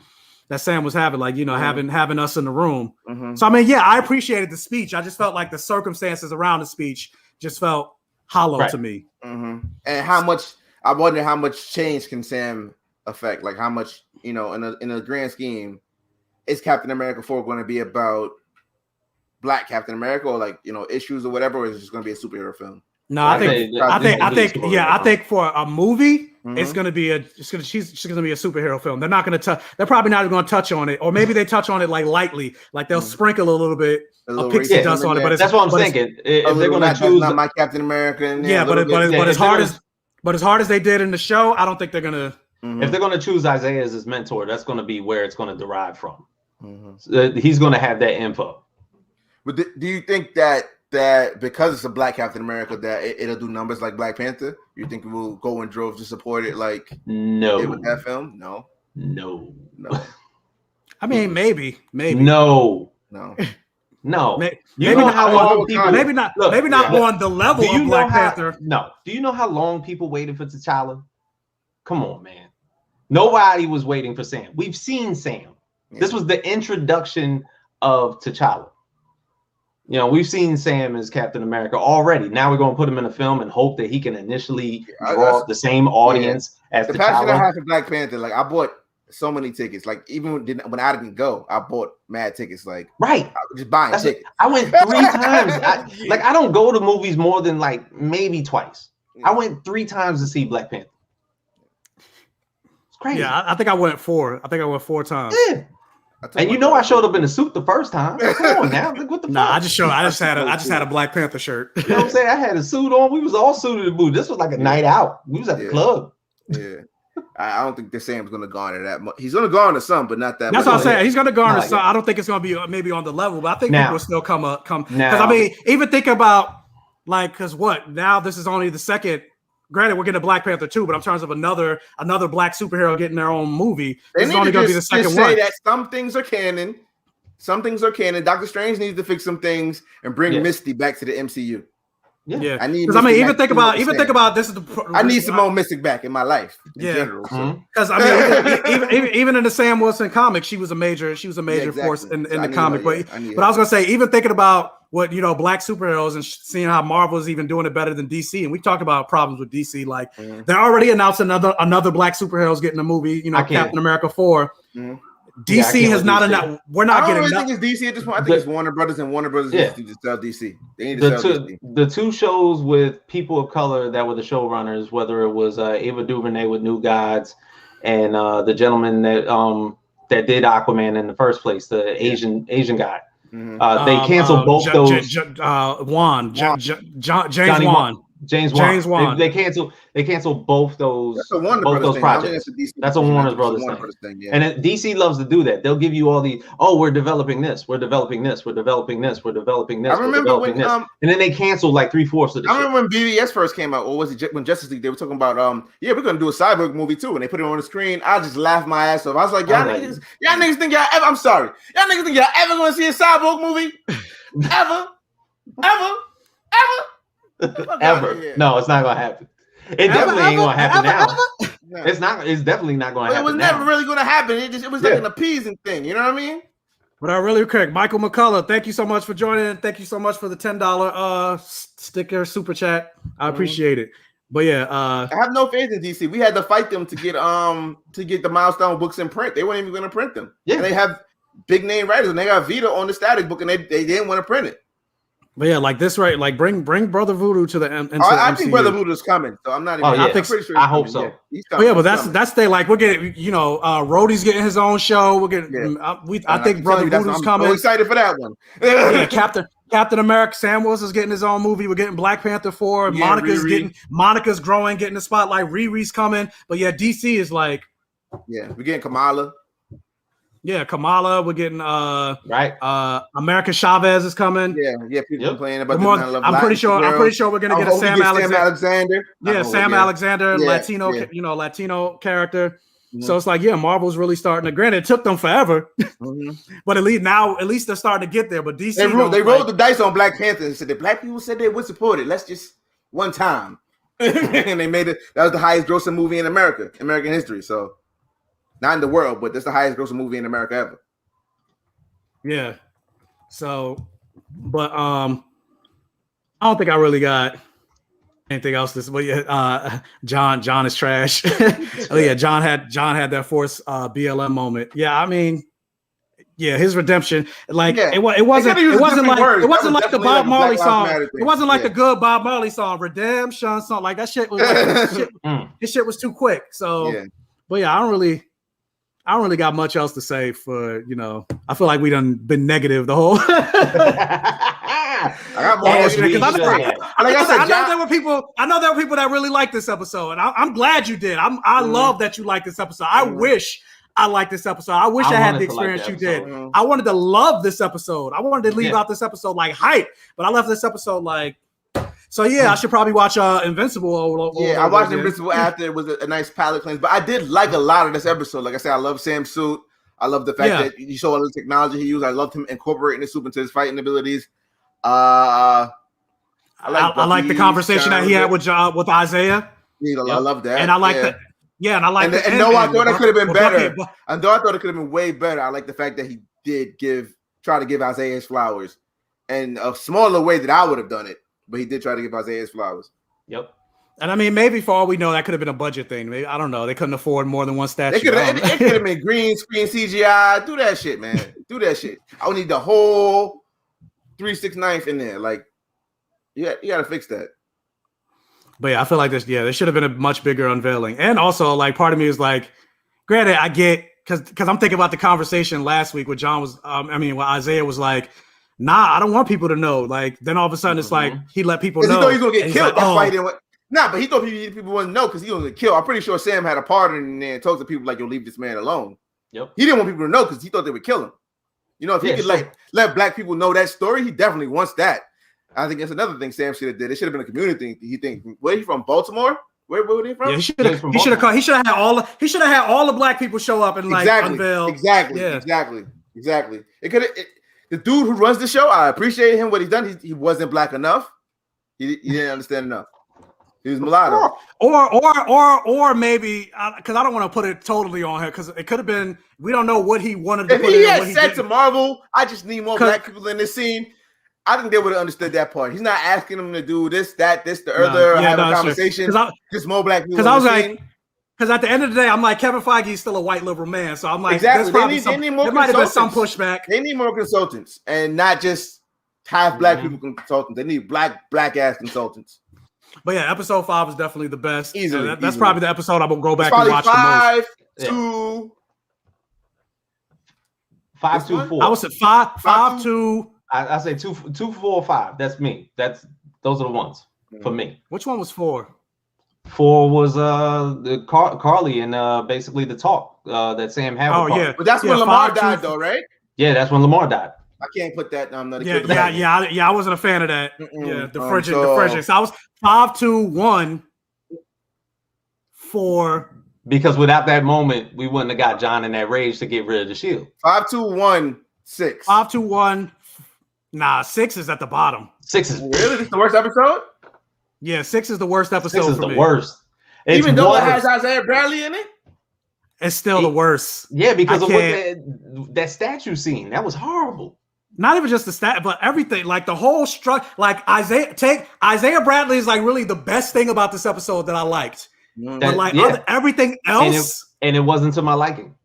Speaker 1: was having, like, having us in the room. So I mean, I appreciated the speech. I just felt like the circumstances around the speech just felt hollow to me.
Speaker 2: And I wonder how much change can Sam affect? Like how much, in a grand scheme, is Captain America 4 going to be about Black Captain America, or like issues or whatever, or is it just going to be a superhero film?
Speaker 1: No, I think for a movie, it's gonna be she's gonna be a superhero film. They're not gonna touch. They're probably not even gonna touch on it, or maybe they touch on it like lightly, like they'll sprinkle a little bit of pixie dust on it. But
Speaker 3: that's what I'm thinking. If they're gonna choose
Speaker 2: not my Captain America,
Speaker 1: but as hard as they did in the show, I don't think they're gonna.
Speaker 3: If they're gonna choose Isaiah as his mentor, that's gonna be where it's gonna derive from. So he's gonna have that info.
Speaker 2: But do you think that because it's a Black Captain America, that it'll do numbers like Black Panther? You think it will go in droves to support it like with that film? No.
Speaker 1: I mean, maybe.
Speaker 3: No. Maybe not on the level of Black Panther. No. Do you know how long people waited for T'Challa? Come on, man. Nobody was waiting for Sam. We've seen Sam. This was the introduction of T'Challa. We've seen Sam as Captain America already. Now we're going to put him in a film and hope that he can initially draw the same audience as
Speaker 2: the passion I have for Black Panther. Like I bought so many tickets. Like even when I didn't go, I bought mad tickets. Like
Speaker 3: I
Speaker 2: was just buying tickets.
Speaker 3: I went 3 times. I don't go to movies more than like maybe twice. I went 3 times to see Black Panther. It's crazy.
Speaker 1: Yeah, I think I went 4. I think I went 4 times.
Speaker 3: Yeah. And I showed up in a suit the first time. Come on now, what the fuck?
Speaker 1: I just had a Black Panther shirt.
Speaker 3: You know what I'm saying? I had a suit on. We was all suited and booted. This was like a night out. We was at the club.
Speaker 2: Yeah, I don't think Sam's gonna garner that much. He's gonna garner some, but not that much.
Speaker 1: That's what I'm saying. He's gonna garner some. I don't think it's gonna be maybe on the level, but I think people will still come. Because I mean, even think about because now this is only the second. Granted, we're getting a Black Panther 2, but in terms of another Black superhero getting their own movie, this is only going to be the second one.
Speaker 2: That some things are canon. Some things are canon. Doctor Strange needs to fix some things and bring Misty back to the MCU.
Speaker 1: Yeah. Because I mean, even think about this is
Speaker 2: I need some more Mystic back in my life. Because
Speaker 1: I mean, even in the Sam Wilson comic, she was a major force in the comic. But I was gonna say, even thinking about what Black superheroes and seeing how Marvel is even doing it better than DC, and we talked about problems with DC. Like they're already announcing another Black superheroes getting a movie. Captain America 4. DC has not enough. We're not getting.
Speaker 2: I don't really think it's DC at this point. I think it's Warner Brothers, and Warner Brothers needs to sell DC. They need to sell DC.
Speaker 3: The two shows with people of color that were the showrunners, whether it was Ava DuVernay with New Gods, and the gentleman that did Aquaman in the first place, the Asian guy. Mm-hmm. They canceled both those. James Wan. James Wan. They canceled both those. That's a Warner Brothers projects. That's a Warner Brothers thing. Yeah. And DC loves to do that. They'll give you all the we're developing this, we're developing this, we're developing this, we're developing this. I remember when and then they canceled like 3/4 of the.
Speaker 2: I remember when BVS first came out, or was it when Justice League? They were talking about we're gonna do a Cyborg movie too, and they put it on the screen. I just laughed my ass off. I was like, y'all niggas think y'all ever? I'm sorry, y'all niggas think y'all ever gonna see a Cyborg movie? ever?
Speaker 3: Ever? No, it's not gonna happen. It definitely ain't gonna happen now. No. It's not. It's definitely not gonna happen.
Speaker 2: It was never really gonna happen. It was like an appeasing thing. You know what I mean?
Speaker 1: But really quick, Michael McCullough, thank you so much for joining. Thank you so much for the $10 sticker super chat. I appreciate it. But I
Speaker 2: have no faith in DC. We had to fight them to get the Milestone books in print. They weren't even gonna print them. Yeah, and they have big name writers, and they got Vita on the static book, and they didn't want to print it.
Speaker 1: But like this, right? Like bring Brother Voodoo to the
Speaker 2: I think Brother Voodoo is coming, so I'm not even.
Speaker 1: I'm pretty
Speaker 3: sure. I hope so.
Speaker 1: Yeah, but that's they like we're getting. Rhodey's getting his own show. We're getting. I think Brother Voodoo's coming.
Speaker 2: I'm excited for that one.
Speaker 1: Captain America. Sam Wilson's getting his own movie. We're getting Black Panther 4. Monica's growing, getting the spotlight. Riri's coming. But DC is like.
Speaker 2: Yeah, we're getting Kamala.
Speaker 1: Yeah, Kamala, we're getting America Chavez is coming.
Speaker 2: Yeah, people complaining about
Speaker 1: I'm pretty sure we're gonna get a Sam Alexander. Yeah, Sam Alexander, Latino, Latino character. Mm-hmm. So it's like, Marvel's really starting to. Granted, it took them forever, but at least they're starting to get there. But DC,
Speaker 2: they rolled the dice on Black Panther and said the Black people said they would support it. Let's just one time, and they made it. That was the highest grossing movie in American history. So. Not in the world, but that's the highest grossing movie in America ever.
Speaker 1: Yeah. So, but I don't think I really got anything else to say. But John is trash. John had that forced BLM moment. Yeah, I mean, his redemption. Like it wasn't like the Bob Marley song. It wasn't like the good Bob Marley song, Redemption song. Like that shit was this shit was too quick. So, but I don't really got much else to say for, I feel like we done been negative the whole. I got more I know there were people that really liked this episode. And I'm glad you did. I love that you liked this episode. I wish I liked this episode. I wish I had the experience you did. I wanted to love this episode. I wanted to leave out this episode like hype, but I left this episode like. So I should probably watch Invincible.
Speaker 2: I watched Invincible after. It was a nice palate cleanse, but I did like a lot of this episode. Like I said, I love Sam's suit. I love the fact that you saw all the technology he used. I loved him incorporating the suit into his fighting abilities. I
Speaker 1: like the conversation that he had with Isaiah.
Speaker 2: I love that,
Speaker 1: and I like that. Yeah, and I like that.
Speaker 2: And though I thought it could have been better, and though I thought it could have been way better, I like the fact that he did try to give Isaiah his flowers, in a smaller way that I would have done it. But he did try to give Isaiah his flowers.
Speaker 3: Yep.
Speaker 1: And I mean, maybe for all we know, that could have been a budget thing. Maybe I don't know. They couldn't afford more than one statue.
Speaker 2: It could have been green screen CGI. Do that shit, man. Do that shit. I would need the whole 3/6 in there. Like, you got to fix that.
Speaker 1: But I feel like this. Yeah, there should have been a much bigger unveiling. And also, like, part of me is like, granted, I get because I'm thinking about the conversation last week where John was. Where Isaiah was like. Nah, I don't want people to know. Like, then all of a sudden, it's like he let people know.
Speaker 2: He thought he was gonna get killed. But he thought people wouldn't know because he was gonna get killed. I'm pretty sure Sam had a part in there and told the people like, "You'll leave this man alone."
Speaker 3: Yep.
Speaker 2: He didn't want people to know because he thought they would kill him. If he could let black people know that story, he definitely wants that. I think that's another thing Sam should have did. It should have been a community thing. He think, where he from? Baltimore? Where were they from?
Speaker 1: Yeah, he should have had all the black people show up and like unveil.
Speaker 2: Exactly. It could have. The dude who runs the show, I appreciate him. What he's done, he wasn't black enough. He didn't understand enough. He was mulatto.
Speaker 1: Or maybe because I don't want to put it totally on her because it could have been. We don't know what he wanted to put in.
Speaker 2: If he had said to Marvel, "I just need more black people in this scene," I think they would have understood that part. He's not asking them to do this, the other, have a conversation. Just more black people.
Speaker 1: Because Because at the end of the day, I'm like, Kevin Feige is still a white liberal man. So I'm like,
Speaker 2: exactly.
Speaker 1: There might have been some pushback.
Speaker 2: They need more consultants and not just half black people consultants. They need black ass consultants.
Speaker 1: But yeah, episode 5 is definitely the best.
Speaker 2: Easily.
Speaker 1: That's probably the episode I'm going to go back and watch the most.
Speaker 3: 5, 2, 4.
Speaker 1: I would say 5, 2.
Speaker 3: I say 2, 4, 5. That's me. Those are the ones for me.
Speaker 1: Which one was 4?
Speaker 3: 4 was the Carly and basically the talk that Sam had.
Speaker 1: Oh yeah,
Speaker 2: but that's when Lamar died, though, right?
Speaker 3: Yeah, that's when Lamar died.
Speaker 2: I can't put that. I'm not.
Speaker 1: Yeah. I wasn't a fan of that. Yeah, the frigid. So I was 5, 2, 1, 4.
Speaker 3: Because without that moment, we wouldn't have got John in that rage to get rid of the shield.
Speaker 2: 5, 2, 1, 6.
Speaker 1: 5, 2, 1. Nah, 6 is at the bottom.
Speaker 3: 6 is
Speaker 2: really this is the worst episode.
Speaker 1: Yeah, 6 is the worst episode.
Speaker 3: 6 is the worst.
Speaker 2: Even though it has Isaiah Bradley in it,
Speaker 1: it's still the worst.
Speaker 3: Yeah, because of what that statue scene, that was horrible.
Speaker 1: Not even just the stat, but everything. Like the whole like Isaiah Bradley is like really the best thing about this episode that I liked. But like everything else,
Speaker 3: and it wasn't to my liking.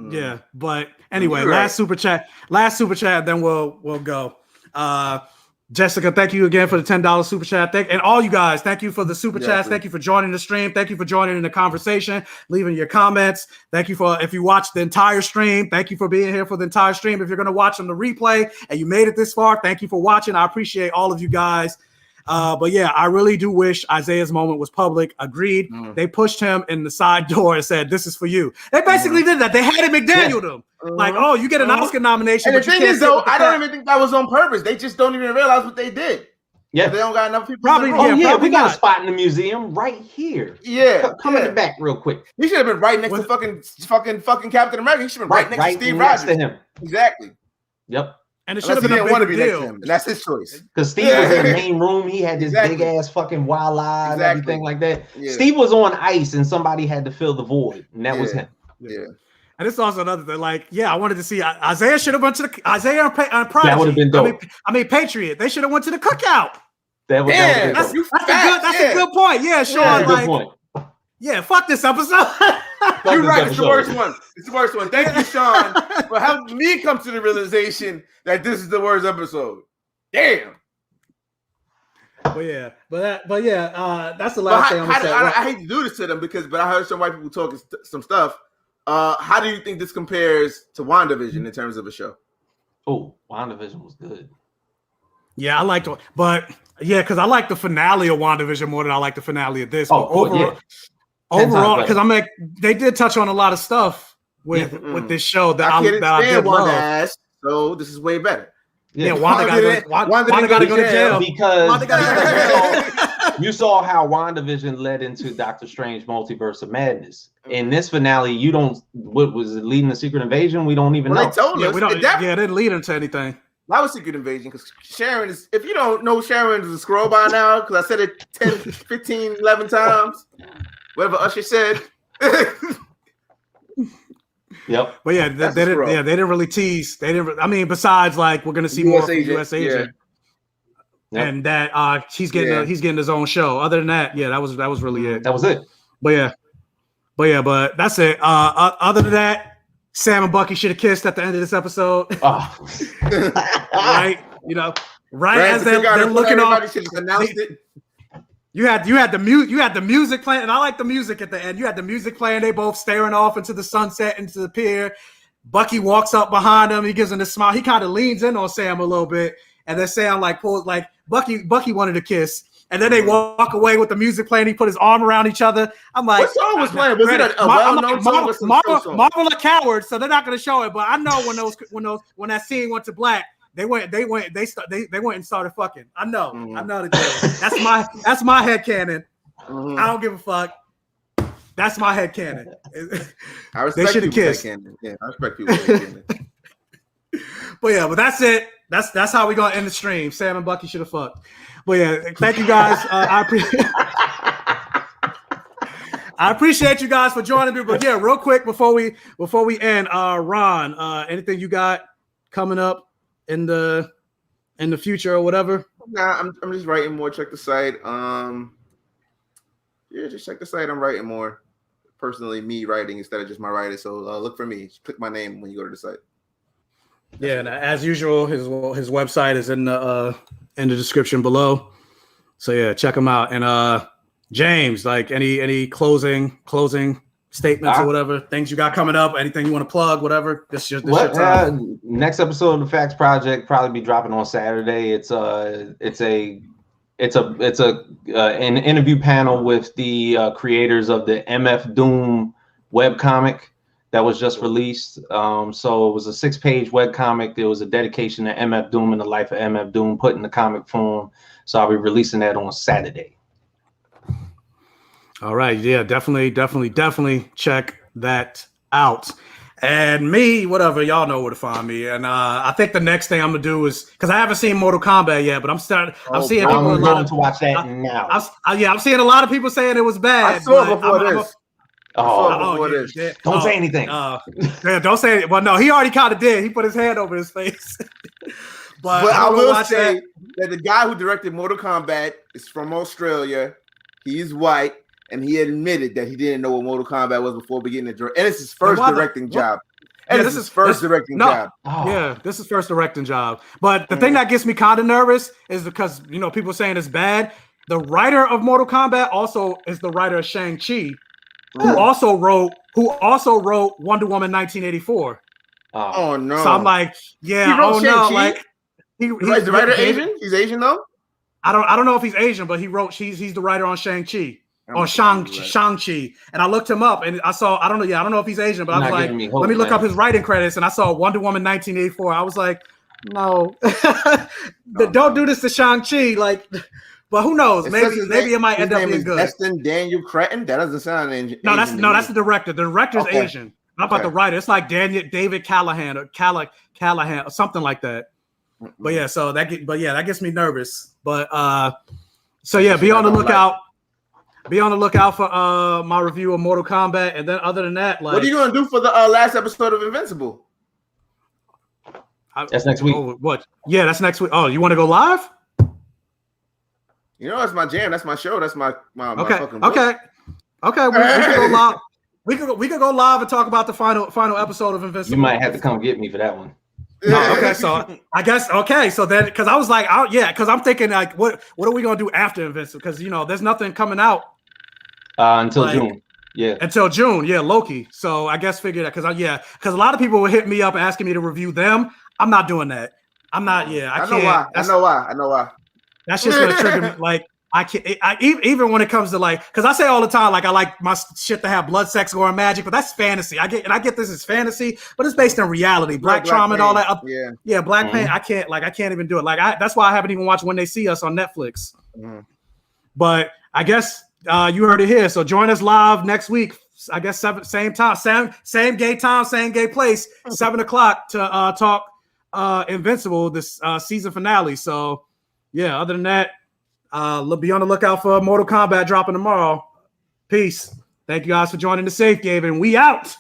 Speaker 1: Yeah, but anyway, last super chat, then we'll go. Jessica, thank you again for the $10 super chat. And all you guys, thank you for the super chats. Thank you for joining the stream. Thank you for joining in the conversation, leaving your comments. Thank you for if you watched the entire stream. Thank you for being here for the entire stream. If you're going to watch on the replay and you made it this far, thank you for watching. I appreciate all of you guys. But yeah, I really do wish Isaiah's moment was public. Agreed. They pushed him in the side door and said, "This is for you." They basically did that. They had him McDaniel them. Like, oh, you get an Oscar nomination.
Speaker 2: And the thing is, though, I don't even think that was on purpose. They just don't even realize what they did.
Speaker 3: Yeah,
Speaker 2: they don't got enough people.
Speaker 1: Probably.
Speaker 3: We got a spot in the museum right here.
Speaker 2: Yeah,
Speaker 3: come in the back real quick.
Speaker 2: He should have been right next to fucking Captain America. He should have been right next to Steve Rogers.
Speaker 3: To him.
Speaker 2: Exactly.
Speaker 3: Yep.
Speaker 1: And it should have been a big deal.
Speaker 2: And that's his choice.
Speaker 3: Because Steve was in the main room. He had this big ass fucking wild eye and everything like that. Yeah. Steve was on ice and somebody had to fill the void. And that was him.
Speaker 2: Yeah.
Speaker 1: And it's also another thing. Like, I wanted to see Isaiah should have went to the Isaiah and Prodigy.
Speaker 3: That would have been dope.
Speaker 1: I mean, Patriot. They should have went to the cookout.
Speaker 3: That's
Speaker 1: a good point. Yeah, Sean.
Speaker 3: That's a good point.
Speaker 1: Yeah, fuck this episode.
Speaker 2: You're right. It's the worst one. It's the worst one. Thank you, Sean, for helping me come to the realization that this is the worst episode. Damn.
Speaker 1: But yeah, that's the last thing I'm gonna say.
Speaker 2: I hate to do this to them but I heard some white people talking some stuff. How do you think this compares to WandaVision in terms of a show?
Speaker 3: Oh, WandaVision was good.
Speaker 1: Yeah, I liked it, but because I like the finale of WandaVision more than I like the finale of this. Overall, because I'm like, they did touch on a lot of stuff with this show that I did love.
Speaker 2: So this is way better.
Speaker 1: Yeah, Wanda got to go to jail
Speaker 3: because you saw how WandaVision led into Doctor Strange Multiverse of Madness. In this finale, what was it leading to Secret Invasion? We don't even know.
Speaker 2: They told us.
Speaker 1: It didn't lead into anything.
Speaker 2: That was Secret Invasion because Sharon is, if you don't know, Sharon is a scroll by now because I said it 10, 15, 11 times. Whatever Usher said.
Speaker 3: Yep.
Speaker 1: But yeah, they didn't really tease. They didn't. I mean, besides like we're gonna see more from US Agent, and that he's getting his own show. Other than that, that was really it.
Speaker 3: That was it.
Speaker 1: But that's it. Other than that, Sam and Bucky should have kissed at the end of this episode.
Speaker 3: Oh.
Speaker 1: Right, right as they're looking off.
Speaker 2: Should have announced it.
Speaker 1: You had the music playing, and I like the music at the end. You had the music playing. They both staring off into the sunset, into the pier. Bucky walks up behind him. He gives him a smile. He kind of leans in on Sam a little bit, and then Sam pulls Bucky wanted a kiss, and then they walk away with the music playing. He put his arm around each other. I'm like,
Speaker 2: what song was playing? Was it a well-known song?
Speaker 1: Marvel are cowards, so they're not going to show it. But I know when that scene went to black. They went and started fucking. I know the deal. That's my headcanon. I don't give a fuck. That's my headcanon.
Speaker 2: I respect
Speaker 1: they kissed.
Speaker 2: Yeah, I respect people headcanon.
Speaker 1: But that's it. That's how we gonna end the stream. Sam and Bucky should have fucked. But yeah, thank you guys. I appreciate you guys for joining me. But yeah, real quick before we end, Ron, anything you got coming up in the future or whatever?
Speaker 2: Nah, I'm just writing more. Check the site. Just check the site. I'm writing more. personally me writing instead of just my writer. So look for me. Just click my name when you go to the site.
Speaker 1: Yeah, and as usual, his website is in the description below. So yeah, check him out. And James, like any closing statements or whatever, things you got coming up, anything you want to plug, whatever. This your time.
Speaker 3: Next episode of the Facts Project probably be dropping on Saturday. It's an interview panel with the creators of the MF Doom webcomic that was just released. So it was a 6-page webcomic. There was a dedication to MF Doom and the life of MF Doom put in the comic form. So I'll be releasing that on Saturday.
Speaker 1: All right. Yeah, definitely check that out. And me, whatever, y'all know where to find me. And I think the next thing I'm gonna do is, because I haven't seen Mortal Kombat yet, but I'm seeing people
Speaker 3: to watch that now.
Speaker 1: I'm seeing a lot of people saying it was bad.
Speaker 2: I saw before this.
Speaker 3: Don't say anything.
Speaker 1: Yeah, don't say it. Well, no, he already kind of did. He put his hand over his face. but
Speaker 2: I will say that the guy who directed Mortal Kombat is from Australia. He's white, and he admitted that he didn't know what Mortal Kombat was before beginning to direct. And it's his first directing job. And this is his first directing job.
Speaker 1: Yeah, this is first directing job. But the thing that gets me kind of nervous is because, people saying it's bad. The writer of Mortal Kombat also is the writer of Shang-Chi, who also wrote Wonder Woman 1984.
Speaker 2: Oh no!
Speaker 1: So I'm like, like
Speaker 2: he's the writer Asian. He's Asian though.
Speaker 1: I don't know if he's Asian, but he's the writer on Shang-Chi. Or Shang-Chi. And I looked him up and I don't know if he's Asian, but I was like, let me look up his writing credits. And I saw Wonder Woman 1984. I was like, no, don't do this to Shang-Chi. Like, but who knows? Maybe it might end up being good.
Speaker 2: Destin Daniel Cretton? That doesn't sound Asian.
Speaker 1: That's the director. The director's Asian. Not about the writer. It's like David Callahan or Callahan or something like that. But yeah, that gets me nervous. But be on the lookout. Be on the lookout for my review of Mortal Kombat, and then other than that, like,
Speaker 2: what are you gonna do for the last episode of Invincible?
Speaker 3: That's next week.
Speaker 1: What? Yeah, that's next week. Oh, you want to go live?
Speaker 2: That's my jam. That's my show. That's my fucking
Speaker 1: okay. We can go live. We could go live and talk about the final episode of Invincible.
Speaker 3: You might have to come get me for that one.
Speaker 1: No, okay, so I guess so then, because I was like, because I'm thinking like, what are we gonna do after Invincible? Because there's nothing coming out
Speaker 3: until June. Yeah,
Speaker 1: until June. Yeah, Loki. So I guess figure that because a lot of people would hit me up asking me to review them. I'm not doing that. I'm not. Yeah, I can't.
Speaker 2: I know why.
Speaker 1: That's just gonna trigger me. Like I can't. Even when it comes to like, because I say all the time, like I like my shit to have blood, sex, gore, and magic, but that's fantasy. I get this is fantasy, but it's based in reality. Black trauma and all that. Yeah, Black Pain. I can't even do it. Like that's why I haven't even watched When They See Us on Netflix. But I guess you heard it here. So join us live next week. I guess same time, same gay time, same gay place, 7:00 to talk Invincible, this season finale. So yeah, other than that. Be on the lookout for Mortal Kombat dropping tomorrow. Peace. Thank you guys for joining the Safe Gayven. We out.